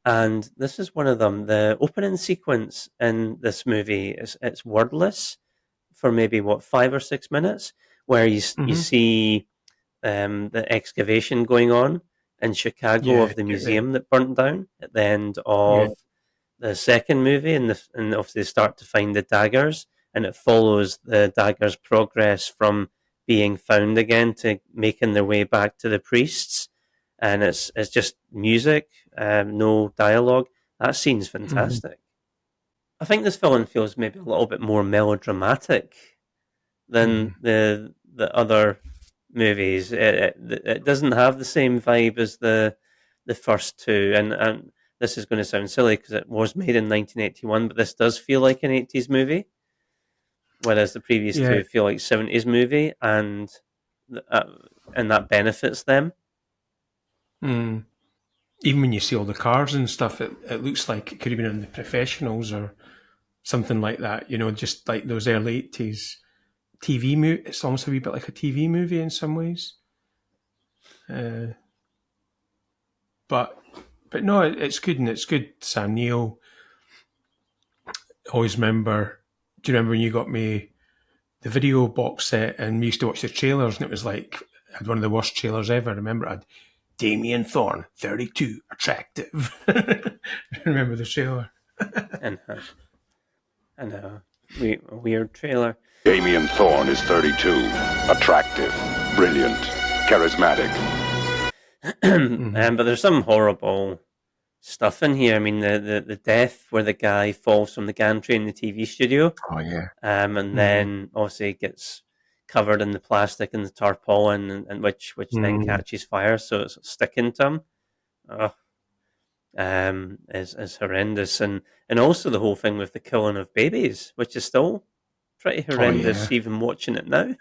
And this is one of them. The opening sequence in this movie it's wordless for maybe 5 or 6 minutes, where you see the excavation going on in Chicago of the museum that burnt down at the end of the second movie, and obviously they start to find the daggers, and it follows the daggers' progress from being found again to making their way back to the priests. And it's just music, no dialogue. That scene's fantastic. I think this film feels maybe a little bit more melodramatic than the other movies. It doesn't have the same vibe as the first two, and this is going to sound silly because it was made in 1981, but this does feel like an 80s movie. whereas the previous two feel like 70s movie, and that benefits them. Mm. Even when you see all the cars and stuff, it looks like it could have been in The Professionals or something like that. Just like those early 80s TV movie. It's almost a wee bit like a TV movie in some ways. But no, it's good, and it's good. Sam Neill. Always remember. Do you remember when you got me the video box set and we used to watch the trailers, and it was like I had one of the worst trailers ever. I remember I had Damien Thorne, 32, attractive. Remember the trailer? And a weird trailer. Damien Thorne is 32, attractive, brilliant, charismatic. But there's some horrible stuff in here. I mean, the death where the guy falls from the gantry in the TV studio. Oh yeah. And then obviously gets covered in the plastic and the tarpaulin, and which then catches fire, so it's sticking to him. Is horrendous, and also the whole thing with the killing of babies, which is still pretty horrendous, even watching it now.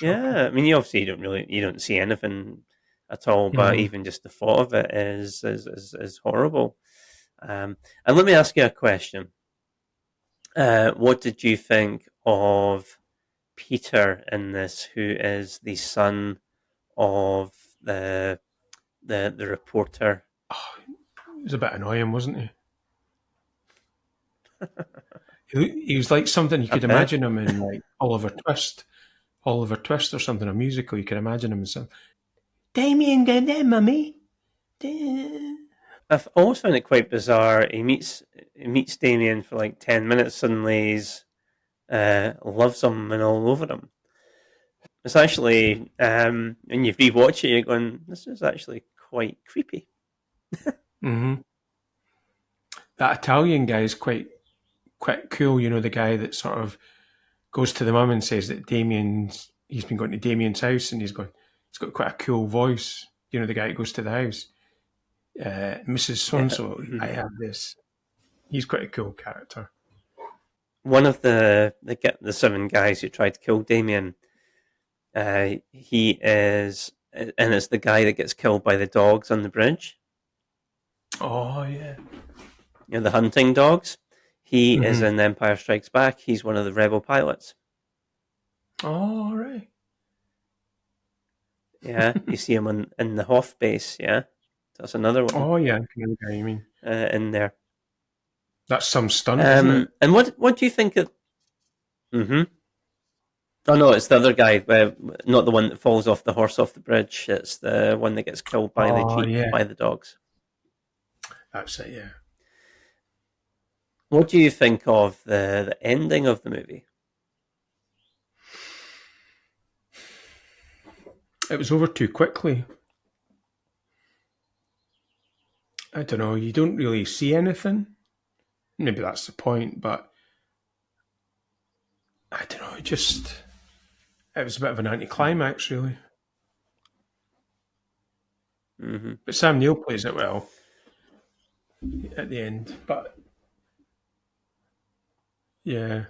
Yeah, I mean, you obviously you don't see anything at all, but even just the thought of it is horrible. And let me ask you a question. What did you think of Peter in this, who is the son of the reporter? Oh, he was a bit annoying, wasn't he? He was like something you could imagine him in, like Oliver Twist or something, a musical. You could imagine him in something. Damien, get there, mummy. I've always found it quite bizarre. He meets Damien for like 10 minutes, suddenly he's loves him and all over him. It's actually, when you rewatch it, you're going, this is actually quite creepy. That Italian guy is quite cool. The guy that sort of goes to the mum and says that he's been going to Damien's house, and he's got quite a cool voice. The guy that goes to the house. Mrs. So-and-so, I have this. He's quite a cool character. One of the 7 guys who tried to kill Damien, he is, and it's the guy that gets killed by the dogs on the bridge. Oh yeah. The hunting dogs. He is in Empire Strikes Back. He's one of the rebel pilots. Oh right. Yeah, you see him in the Hoth base. Yeah, that's another one. Oh yeah, I know the guy you mean. In there. That's some stunt, isn't it? And what do you think of? Oh no, it's the other guy, not the one that falls off the horse off the bridge. It's the one that gets killed by by the dogs. That's it. Yeah. What do you think of the ending of the movie? It was over too quickly. I don't know. You don't really see anything. Maybe that's the point, but I don't know. It was a bit of an anticlimax, really. But Sam Neill plays it well at the end. But yeah,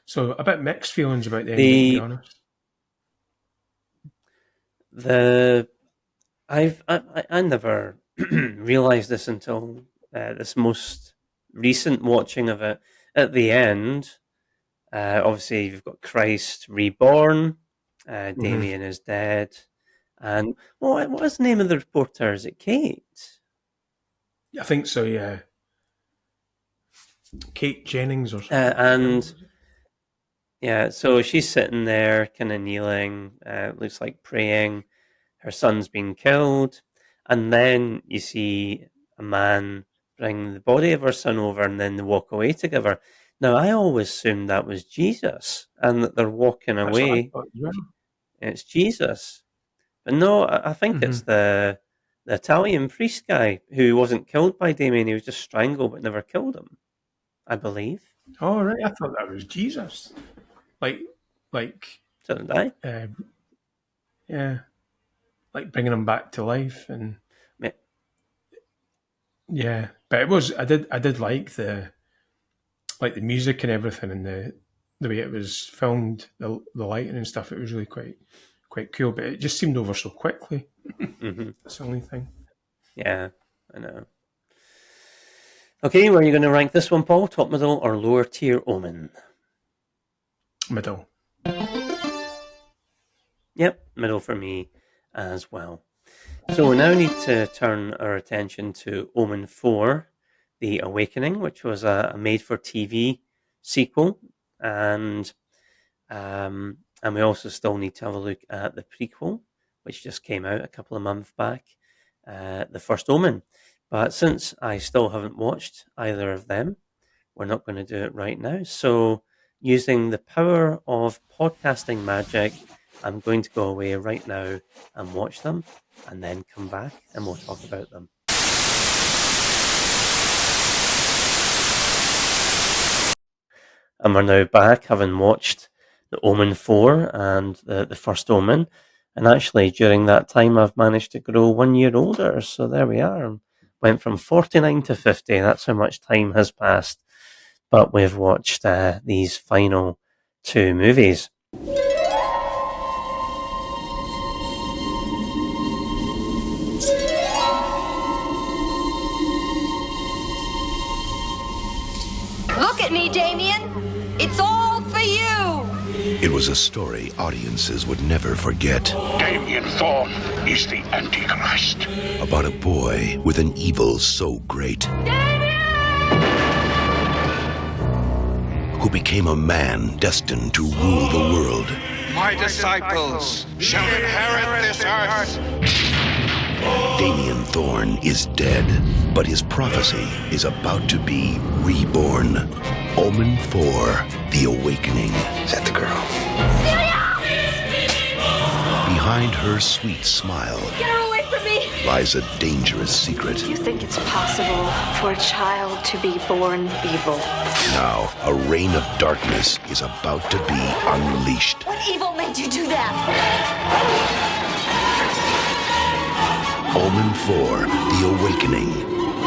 so a bit mixed feelings about the ending, to be honest. I never realised this until this most recent watching of it. At the end, obviously you've got Christ reborn, Damien is dead, and what is the name of the reporter? Is it Kate? I think so, yeah. Kate Jennings or something. And yeah, so she's sitting there, kind of kneeling, looks like praying. Her son's been killed, and then you see a man bring the body of her son over, and then they walk away together. Now, I always assumed that was Jesus, and that they're walking away. It's Jesus, but no, I think it's the Italian priest guy who wasn't killed by Damien. He was just strangled, but never killed him, I believe. Oh right, I thought that was Jesus. Like. So did I. Yeah. Like bringing him back to life, and yeah, but it was. I did like the like the music and everything, and the way it was filmed, the lighting and stuff. It was really quite cool, but it just seemed over so quickly. That's the only thing. Yeah, I know. Okay, where are you going to rank this one, Paul? Top, middle, or lower tier Omen? Middle. Yep, middle for me as well. So we now need to turn our attention to Omen 4, The Awakening, which was a made-for-TV sequel, and we also still need to have a look at the prequel, which just came out a couple of months back, The First Omen. But since I still haven't watched either of them, we're not going to do it right now. So using the power of podcasting magic, I'm going to go away right now and watch them, and then come back and we'll talk about them. And we're now back, having watched the Omen 4 and the First Omen. And actually, during that time, I've managed to grow 1 year older. So there we are. Went from 49 to 50. That's how much time has passed. But we've watched these final two movies. Look at me, Damien. It's all for you. It was a story audiences would never forget. Damien Thorne is the Antichrist. About a boy with an evil so great. Who became a man destined to rule the world. My disciples shall inherit this earth. Damien Thorne is dead, but his prophecy is about to be reborn. Omen 4, The Awakening. Is that the girl? Behind her sweet smile Get her away from me. lies a dangerous secret. Do you think it's possible for a child to be born evil? Now, a reign of darkness is about to be unleashed. What evil made you do that? Omen 4, The Awakening.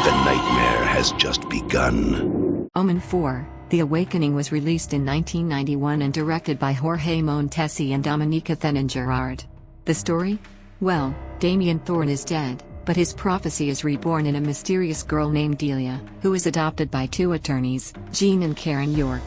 The nightmare has just begun. Omen 4, The Awakening was released in 1991 and directed by Jorge Montesi and Dominica Thenin-Gerard. The story? Well, Damien Thorne is dead, but his prophecy is reborn in a mysterious girl named Delia, who is adopted by two attorneys, Jean and Karen York.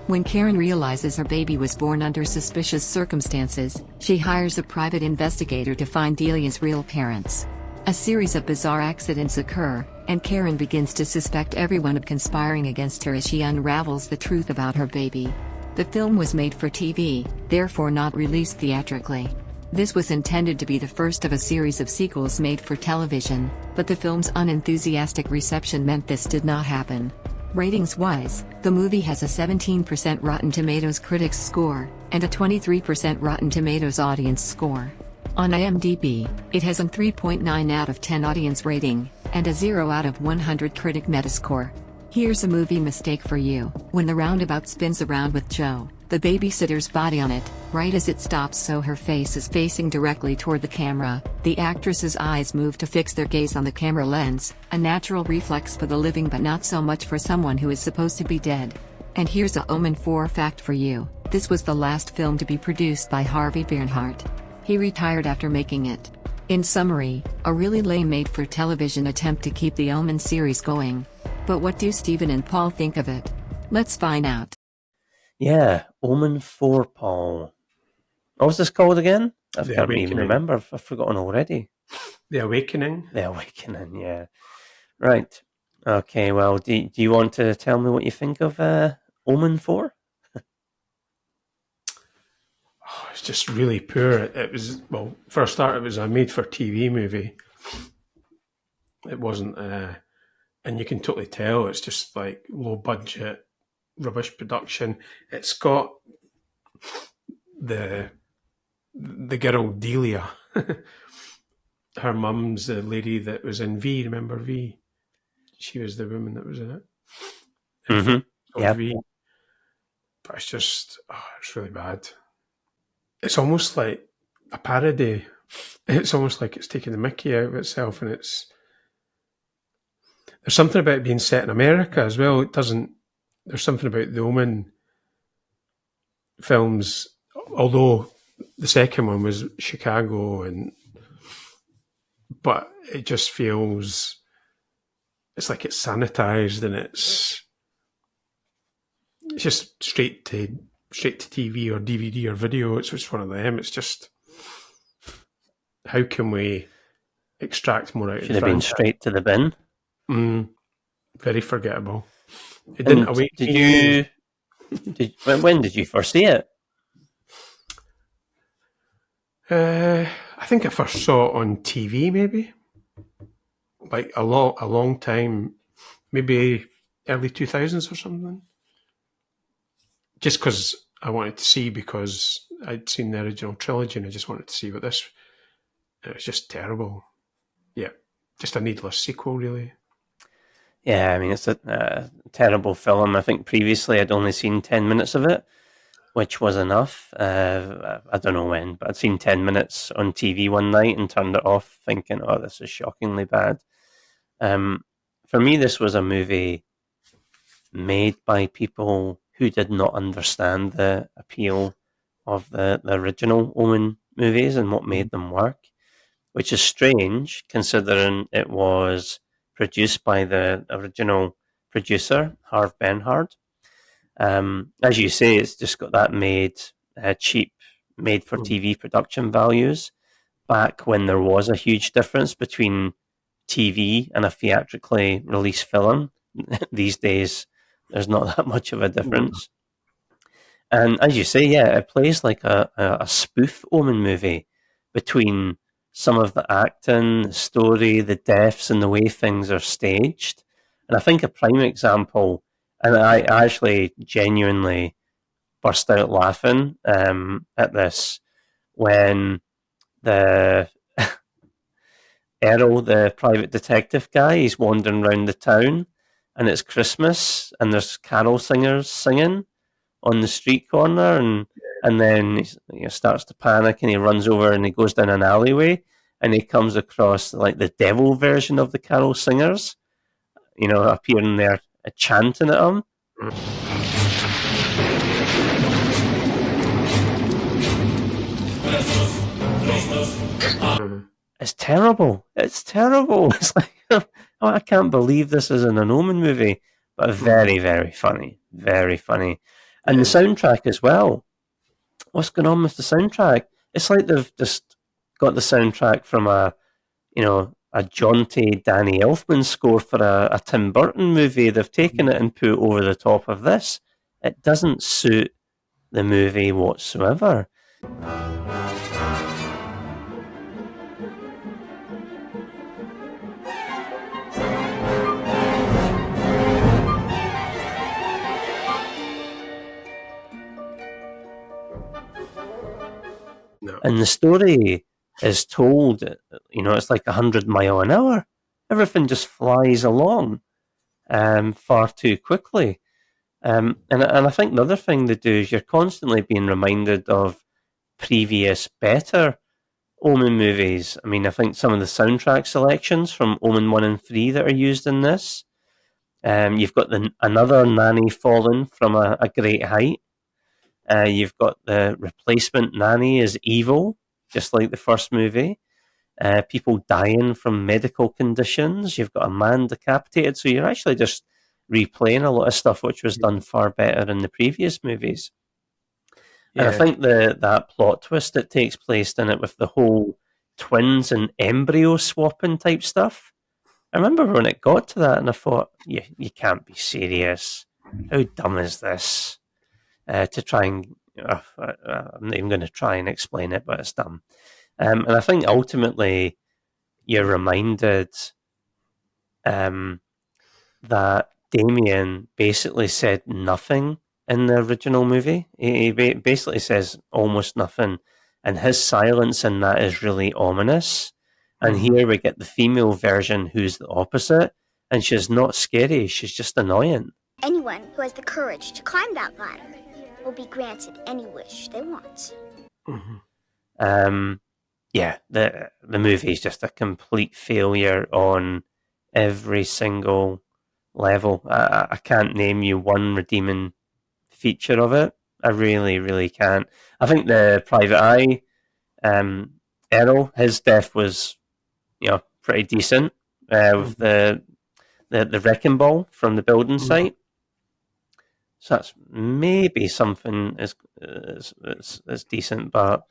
When Karen realizes her baby was born under suspicious circumstances, she hires a private investigator to find Delia's real parents. A series of bizarre accidents occur, and Karen begins to suspect everyone of conspiring against her as she unravels the truth about her baby. The film was made for TV, therefore not released theatrically. This was intended to be the first of a series of sequels made for television, but the film's unenthusiastic reception meant this did not happen. Ratings-wise, the movie has a 17% Rotten Tomatoes critics score, and a 23% Rotten Tomatoes audience score. On IMDb, it has a 3.9 out of 10 audience rating, and a 0 out of 100 critic metascore. Here's a movie mistake for you. When the roundabout spins around with Joe, the babysitter's body on it, right as it stops so her face is facing directly toward the camera, the actress's eyes move to fix their gaze on the camera lens, a natural reflex for the living but not so much for someone who is supposed to be dead. And here's a Omen 4 fact for you. This was the last film to be produced by Harvey Bernhardt. He retired after making it. In summary, a really lame made-for-television attempt to keep the Omen series going. But what do Stephen and Paul think of it? Let's find out. Yeah, Omen 4, Paul. What was this called again? I The can't even Awakening. remember. I've forgotten already. The Awakening. The Awakening, yeah. Right. Okay, well, do you want to tell me what you think of Omen 4? It's just really poor. It was, well, for a start, it was a made-for-TV movie. It wasn't, and you can totally tell it's just like low-budget, rubbish production. It's got the girl Delia. Her mum's the lady that was in V. Remember V? She was the woman that was in it. Yeah. V. But it's just, it's really bad. It's almost like a parody. It's almost like it's taking the mickey out of itself, and there's something about it being set in America as well. It doesn't there's something about the Omen films, although the second one was Chicago, but it just feels, it's like it's sanitized and it's just straight to TV or DVD or video. It's just one of them. It's just, how can we extract more out of it? Should have been straight to the bin. Very forgettable. It didn't awaken. When did you first see it? I think I first saw it on TV, maybe. Like a long time, maybe early 2000s or something. Just because I wanted to see, because I'd seen the original trilogy and I just wanted to see what this. It was just terrible. Yeah, just a needless sequel, really. Yeah, I mean, it's a terrible film. I think previously I'd only seen 10 minutes of it, which was enough. I don't know when, but I'd seen 10 minutes on TV one night and turned it off thinking, oh, this is shockingly bad. For me, this was a movie made by people who did not understand the appeal of the original Omen movies and what made them work, which is strange considering it was produced by the original producer, Harv Benhard. As you say, it's just got that cheap, made-for-TV production values back when there was a huge difference between TV and a theatrically released film. These days, there's not that much of a difference. And as you say, yeah, it plays like a spoof Omen movie between some of the acting, the story, the deaths, and the way things are staged. And I think a prime example, and I actually genuinely burst out laughing at this, when the Errol, the private detective guy, he's wandering around the town, and it's Christmas, and there's carol singers singing on the street corner, and then he starts to panic, and he runs over and he goes down an alleyway, and he comes across like the devil version of the carol singers, appearing there chanting at him. It's terrible. It's terrible. It's like, I can't believe this isn't an Omen movie, but very, very funny. Very funny. And the soundtrack as well. What's going on with the soundtrack? It's like they've just got the soundtrack from a jaunty Danny Elfman score for a Tim Burton movie. They've taken it and put it over the top of this. It doesn't suit the movie whatsoever. No. And the story is told, it's like 100 miles an hour. Everything just flies along far too quickly. And I think the other thing they do is you're constantly being reminded of previous better Omen movies. I mean, I think some of the soundtrack selections from Omen 1 and 3 that are used in this. You've got another nanny falling from a great height. You've got the replacement nanny is evil, just like the first movie. People dying from medical conditions. You've got a man decapitated. So you're actually just replaying a lot of stuff which was done far better in the previous movies. Yeah. And I think that plot twist that takes place in it with the whole twins and embryo swapping type stuff. I remember when it got to that and I thought, you can't be serious. How dumb is this? To try and, I'm not even going to try and explain it, but it's dumb. And I think ultimately you're reminded that Damien basically said nothing in the original movie. He basically says almost nothing, and his silence in that is really ominous. And here we get the female version who's the opposite, and she's not scary, she's just annoying. Anyone who has the courage to climb that ladder will be granted any wish they want. Yeah, the movie is just a complete failure on every single level. I can't name you one redeeming feature of it. I really, really can't. I think the Private Eye, Errol, his death was, pretty decent with the wrecking ball from the building site. So that's maybe something as decent, but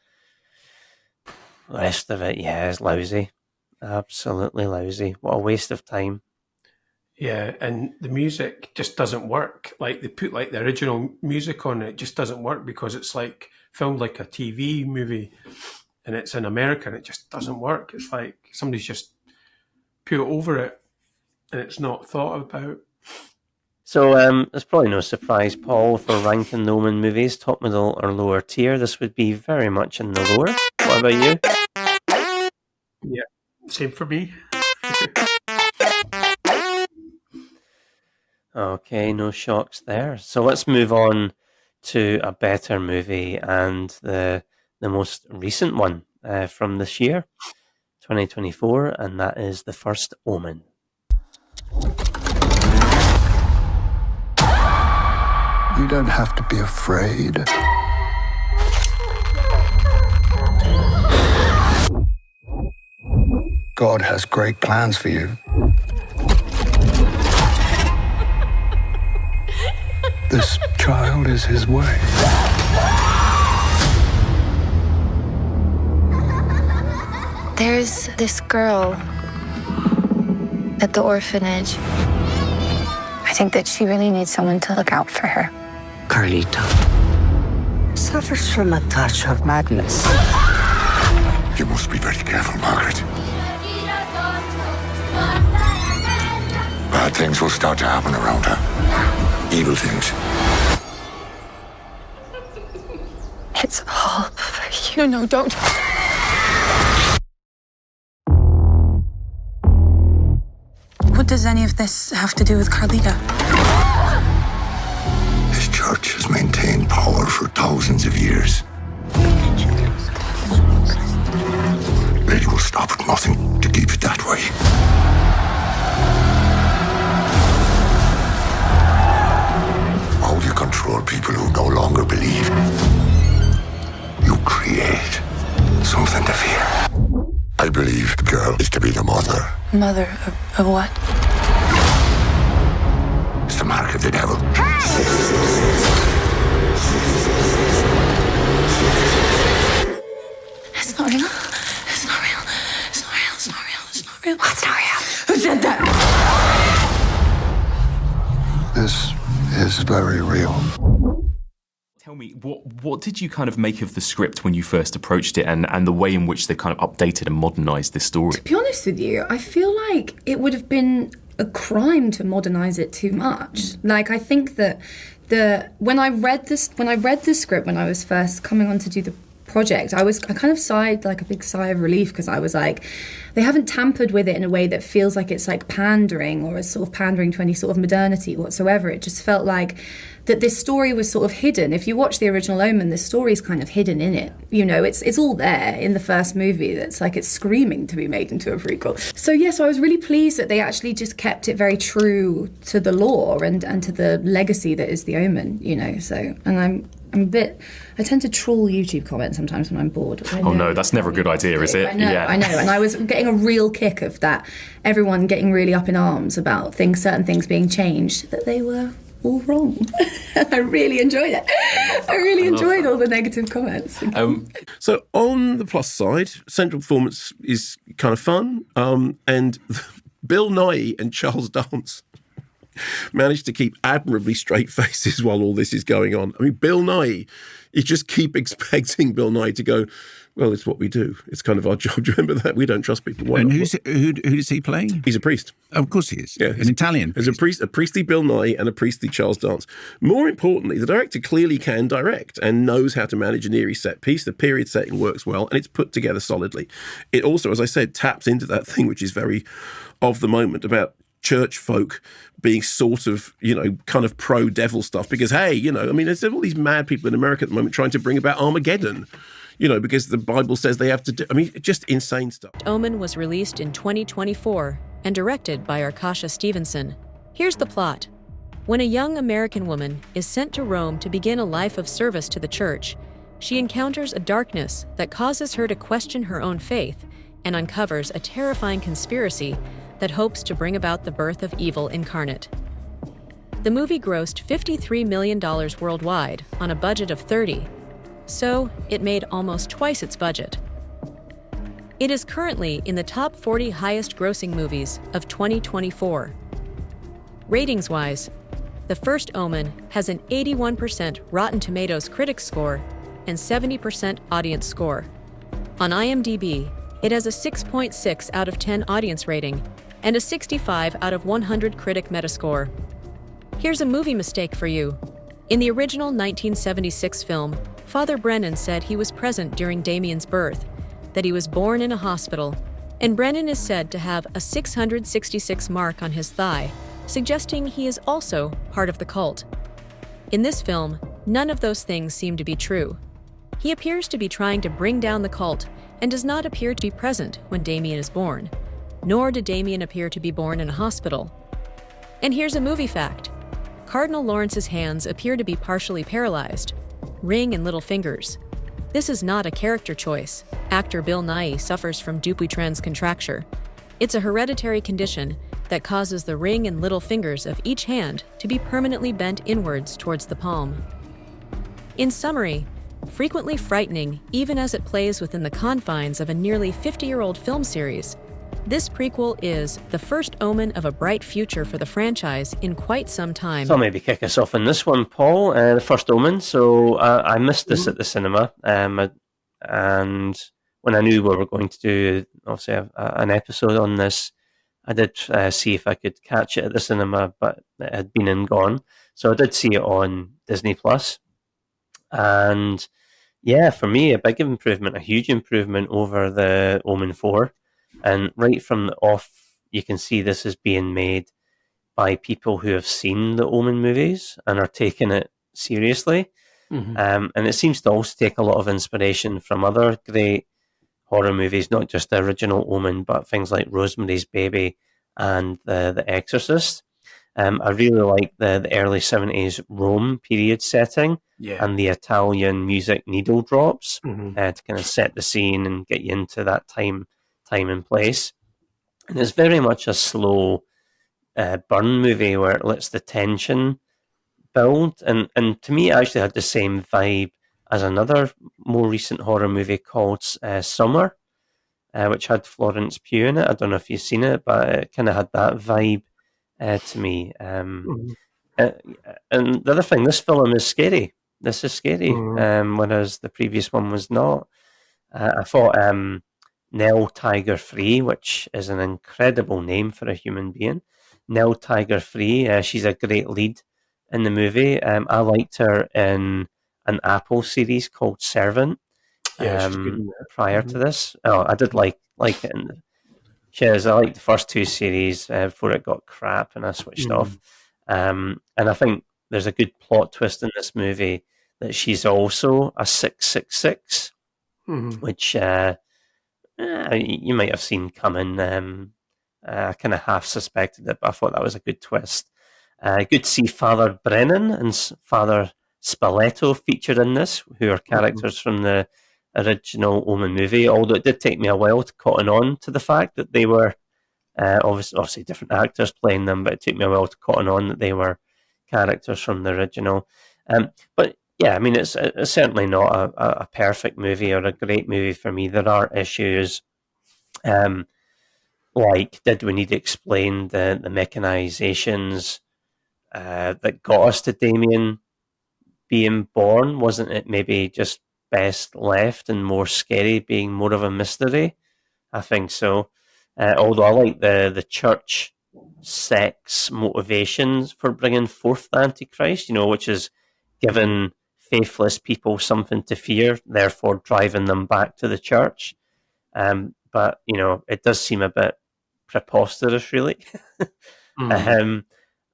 the rest of it, is lousy. Absolutely lousy. What a waste of time. Yeah, and the music just doesn't work. Like, they put like the original music on it, just doesn't work because it's like filmed like a TV movie and it's in America and it just doesn't work. It's like somebody's just put over it and it's not thought about. So there's probably no surprise, Paul, for ranking the Omen movies, top, middle or lower tier. This would be very much in the lower. What about you? Yeah, same for me. Okay, no shocks there. So let's move on to a better movie and the most recent one from this year, 2024, and that is The First Omen. You don't have to be afraid. God has great plans for you. This child is his way. There's this girl at the orphanage. I think that she really needs someone to look out for her. Carlita suffers from a touch of madness. You must be very careful, Margaret. Bad things will start to happen around her. Evil things. It's all for you. No, don't. What does any of this have to do with Carlita? This church has maintained power for thousands of years. Lady will stop at nothing to keep it that way. How do you control people who no longer believe? You create something to fear. I believe the girl is to be the mother. Mother of what? It's the mark of the devil. It's not real. It's not real. It's not real. It's not real. It's not real. What's not real? Who said that? This is very real. Tell me, what did you kind of make of the script when you first approached it and the way in which they kind of updated and modernised this story? To be honest with you, I feel like it would have been a crime to modernise it too much. Like, I think that when I read the script when I was first coming on to do the project, I kind of sighed like a big sigh of relief because I was like, they haven't tampered with it in a way that feels like it's like pandering or is sort of pandering to any sort of modernity whatsoever. It just felt like that this story was sort of hidden. If you watch the original Omen, the story is kind of hidden in it. You know, it's all there in the first movie. That's like it's screaming to be made into a prequel. So I was really pleased that they actually just kept it very true to the lore and to the legacy that is the Omen. You know, so and I tend to troll YouTube comments sometimes when I'm bored. Oh no, that's never a good idea, is it? I know, and I was getting a real kick of that. Everyone getting really up in arms about certain things being changed, that they were all wrong. I really enjoyed it. I really enjoyed all the negative comments. So on the plus side, central performance is kind of fun, and Bill Nighy and Charles Dance managed to keep admirably straight faces while all this is going on. I mean, Bill Nighy, you just keep expecting Bill Nighy to go, well, it's what we do. It's kind of our job. Do you remember that? We don't trust people. And who does he play? He's a priest. Oh, of course he is. Yeah, an Italian priest. There's a priestly Bill Nighy and a priestly Charles Dance. More importantly, the director clearly can direct and knows how to manage an eerie set piece. The period setting works well and it's put together solidly. It also, as I said, taps into that thing which is very of the moment about church folk being sort of, kind of pro-devil stuff because, hey, there's all these mad people in America at the moment trying to bring about Armageddon, because the Bible says they have to do, just insane stuff. Omen was released in 2024 and directed by Arkasha Stevenson. Here's the plot. When a young American woman is sent to Rome to begin a life of service to the church, she encounters a darkness that causes her to question her own faith and uncovers a terrifying conspiracy that hopes to bring about the birth of evil incarnate. The movie grossed $53 million worldwide on a budget of $30, so it made almost twice its budget. It is currently in the top 40 highest-grossing movies of 2024. Ratings-wise, The First Omen has an 81% Rotten Tomatoes critics score and 70% audience score. On IMDb, it has a 6.6 out of 10 audience rating and a 65 out of 100 critic metascore. Here's a movie mistake for you. In the original 1976 film, Father Brennan said he was present during Damien's birth, that he was born in a hospital, and Brennan is said to have a 666 mark on his thigh, suggesting he is also part of the cult. In this film, none of those things seem to be true. He appears to be trying to bring down the cult and does not appear to be present when Damien is born, nor did Damien appear to be born in a hospital. And here's a movie fact. Cardinal Lawrence's hands appear to be partially paralyzed, ring and little fingers. This is not a character choice. Actor Bill Nighy suffers from Dupuytren's contracture. It's a hereditary condition that causes the ring and little fingers of each hand to be permanently bent inwards towards the palm. In summary, frequently frightening even as it plays within the confines of a nearly 50-year-old film series, this prequel is the first omen of a bright future for the franchise in quite some time. So I'll maybe kick us off on this one, Paul, the First Omen. So I missed this at the cinema, and when I knew we were going to do, obviously, an episode on this, I did see if I could catch it at the cinema, but it had been and gone. So I did see it on Disney+. And yeah, for me, a big improvement, a huge improvement over the Omen 4. And right from the off, you can see this is being made by people who have seen the Omen movies and are taking it seriously. Mm-hmm. And it seems to also take a lot of inspiration from other great horror movies, not just the original Omen, but things like Rosemary's Baby and The Exorcist. I really like the early 70s Rome period setting and the Italian music needle drops to kind of set the scene and get you into that time and place. And it's very much a slow burn movie where it lets the tension build. And to me, it actually had the same vibe as another more recent horror movie called Summer, which had Florence Pugh in it. I don't know if you've seen it, but it kind of had that vibe to me. And the other thing, this film is scary. This is scary, whereas the previous one was not. I thought Nell Tiger Free, which is an incredible name for a human being. Nell Tiger Free, she's a great lead in the movie. I liked her in an Apple series called Servant. Prior to this, I did like it. I liked the first two series before it got crap and I switched off. And I think there's a good plot twist in this movie that she's also a 666, which you might have seen coming. I kind of half suspected it, but I thought that was a good twist. Good to see Father Brennan and Father Spoleto featured in this, who are characters from the original Omen movie, although it did take me a while to cotton on to the fact that they were obviously different actors playing them, but it took me a while to cotton on that they were characters from the original. But yeah, I mean, it's certainly not a perfect movie or a great movie for me. There are issues, like, did we need to explain the mechanizations that got us to Damien being born? Wasn't it maybe just best left and more scary, being more of a mystery? I think so. Although I like the church sect's motivations for bringing forth the Antichrist, which is giving faithless people something to fear, therefore driving them back to the church. But, it does seem a bit preposterous, really. And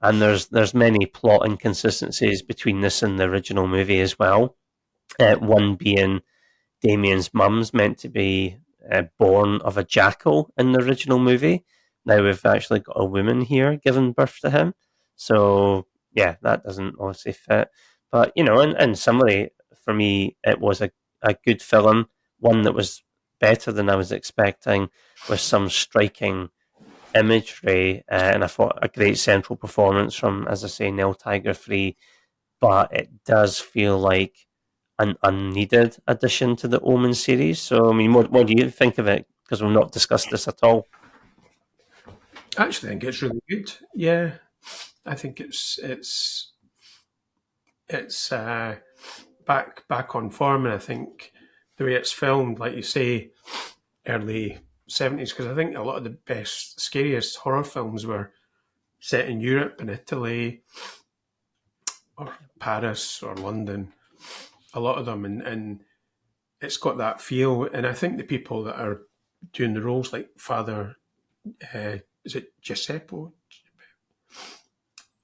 there's many plot inconsistencies between this and the original movie as well. One being Damien's mum's meant to be born of a jackal in the original movie. Now we've actually got a woman here giving birth to him. So yeah, that doesn't obviously fit. But in summary, for me, it was a good film, one that was better than I was expecting, with some striking imagery, and I thought a great central performance from, as I say, Neil Tiger-Free. But it does feel like an unneeded addition to the Omen series. So, I mean, what do you think of it? Because we've not discussed this at all. I actually think it's really good. Yeah, I think it's back on form, and I think the way it's filmed, like you say, early 70s, because I think a lot of the best, scariest horror films were set in Europe and Italy or Paris or London, a lot of them, and it's got that feel. And I think the people that are doing the roles, like Father, is it Giuseppe?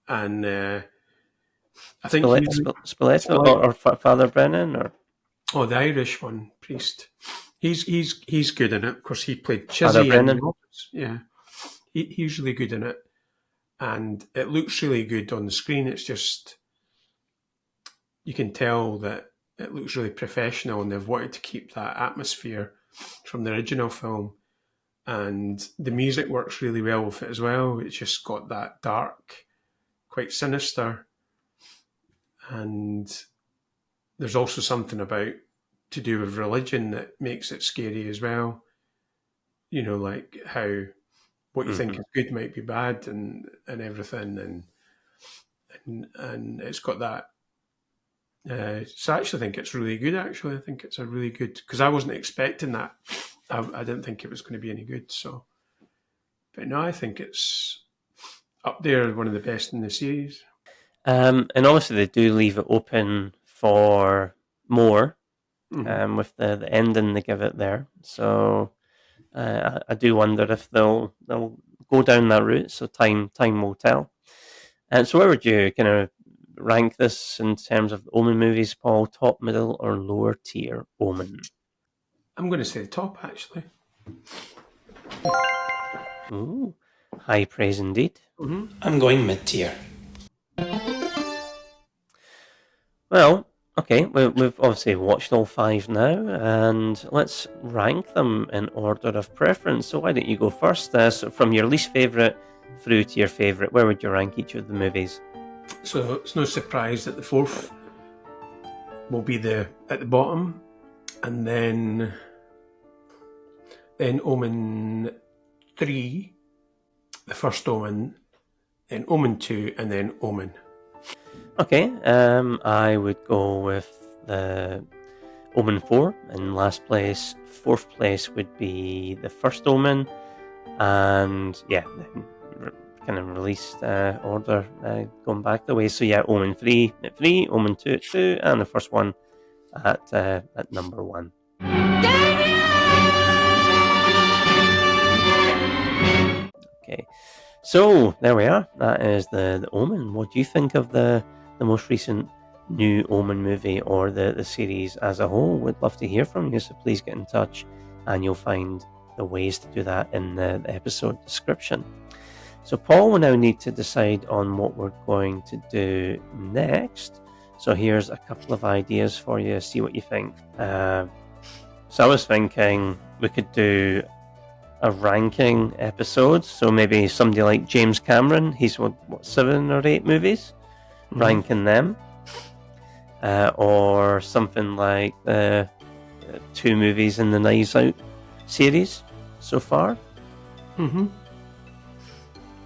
And I think Spoleto or Father Brennan, or the Irish one, priest. He's good in it. Of course, he played Father Chizzy Brennan. Yeah, he's really good in it, and it looks really good on the screen. It's just, you can tell that it looks really professional, and they've wanted to keep that atmosphere from the original film. And the music works really well with it as well. It's just got that dark, quite sinister. And there's also something about to do with religion that makes it scary as well. Like how what you think is good might be bad, and everything, and it's got that. So I actually think it's really good. Actually, I think it's a really good, because I wasn't expecting that. I didn't think it was going to be any good. So, but no, I think it's up there, one of the best in the series. And obviously they do leave it open for more, with the ending they give it there. So I do wonder if they'll go down that route. So time will tell. And so where would you kind of rank this in terms of Omen movies, Paul? Top, middle, or lower tier Omen? I'm going to say the top, actually. Ooh, high praise indeed. I'm going mid-tier. Well, okay, we've obviously watched all 5 now, and let's rank them in order of preference. So why don't you go first? So from your least favourite through to your favourite, where would you rank each of the movies? So it's no surprise that the 4th will be at the bottom, and then Omen 3, the First Omen, then Omen 2, and then Omen. Okay, I would go with the Omen 4 in last place. 4th place would be the First Omen, and yeah, kind of released order going back the way. So yeah, Omen 3 at 3, Omen 2 at 2, and the first one at number 1. Okay, so there we are. That is the Omen. What do you think of the most recent new Omen movie, or the series as a whole? We'd love to hear from you, so please get in touch, and you'll find the ways to do that in the episode description. So Paul will now need to decide on what we're going to do next. So here's a couple of ideas for you, see what you think. So I was thinking we could do a ranking episode. So maybe somebody like James Cameron, he's what 7 or 8 movies, ranking them. Or something like the 2 movies in the Knives Out series so far.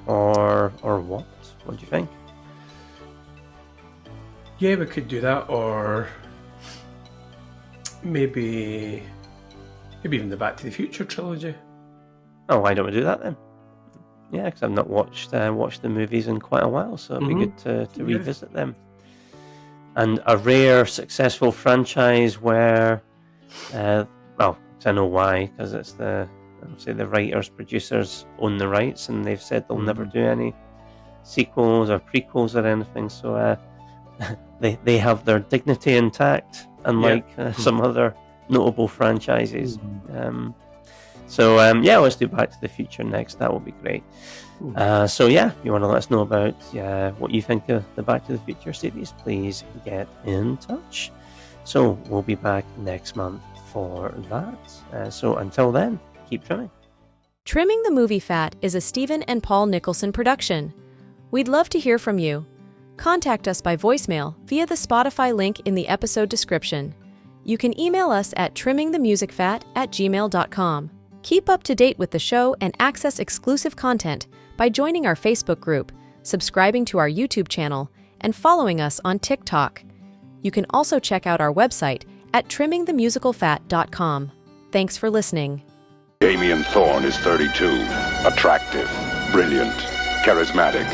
Or what? What do you think? Yeah, we could do that, or maybe even the Back to the Future trilogy. Oh, why don't we do that then? Yeah, because I've not watched the movies in quite a while, so it'd be good to revisit them. And a rare successful franchise where, well, I know why, because it's obviously the writers, producers own the rights, and they've said they'll never do any sequels or prequels or anything. So they have their dignity intact, unlike some other notable franchises. So let's do Back to the Future next. That will be great. If you want to let us know about what you think of the Back to the Future series, please get in touch. So we'll be back next month for that. So until then, keep trimming. Trimming the Movie Fat is a Stephen and Paul Nicholson production. We'd love to hear from you. Contact us by voicemail via the Spotify link in the episode description. You can email us at trimmingthemusicfat@gmail.com. Keep up to date with the show and access exclusive content by joining our Facebook group, subscribing to our YouTube channel, and following us on TikTok. You can also check out our website at trimmingthemusicalfat.com. Thanks for listening. Damien Thorne is 32, attractive, brilliant, charismatic.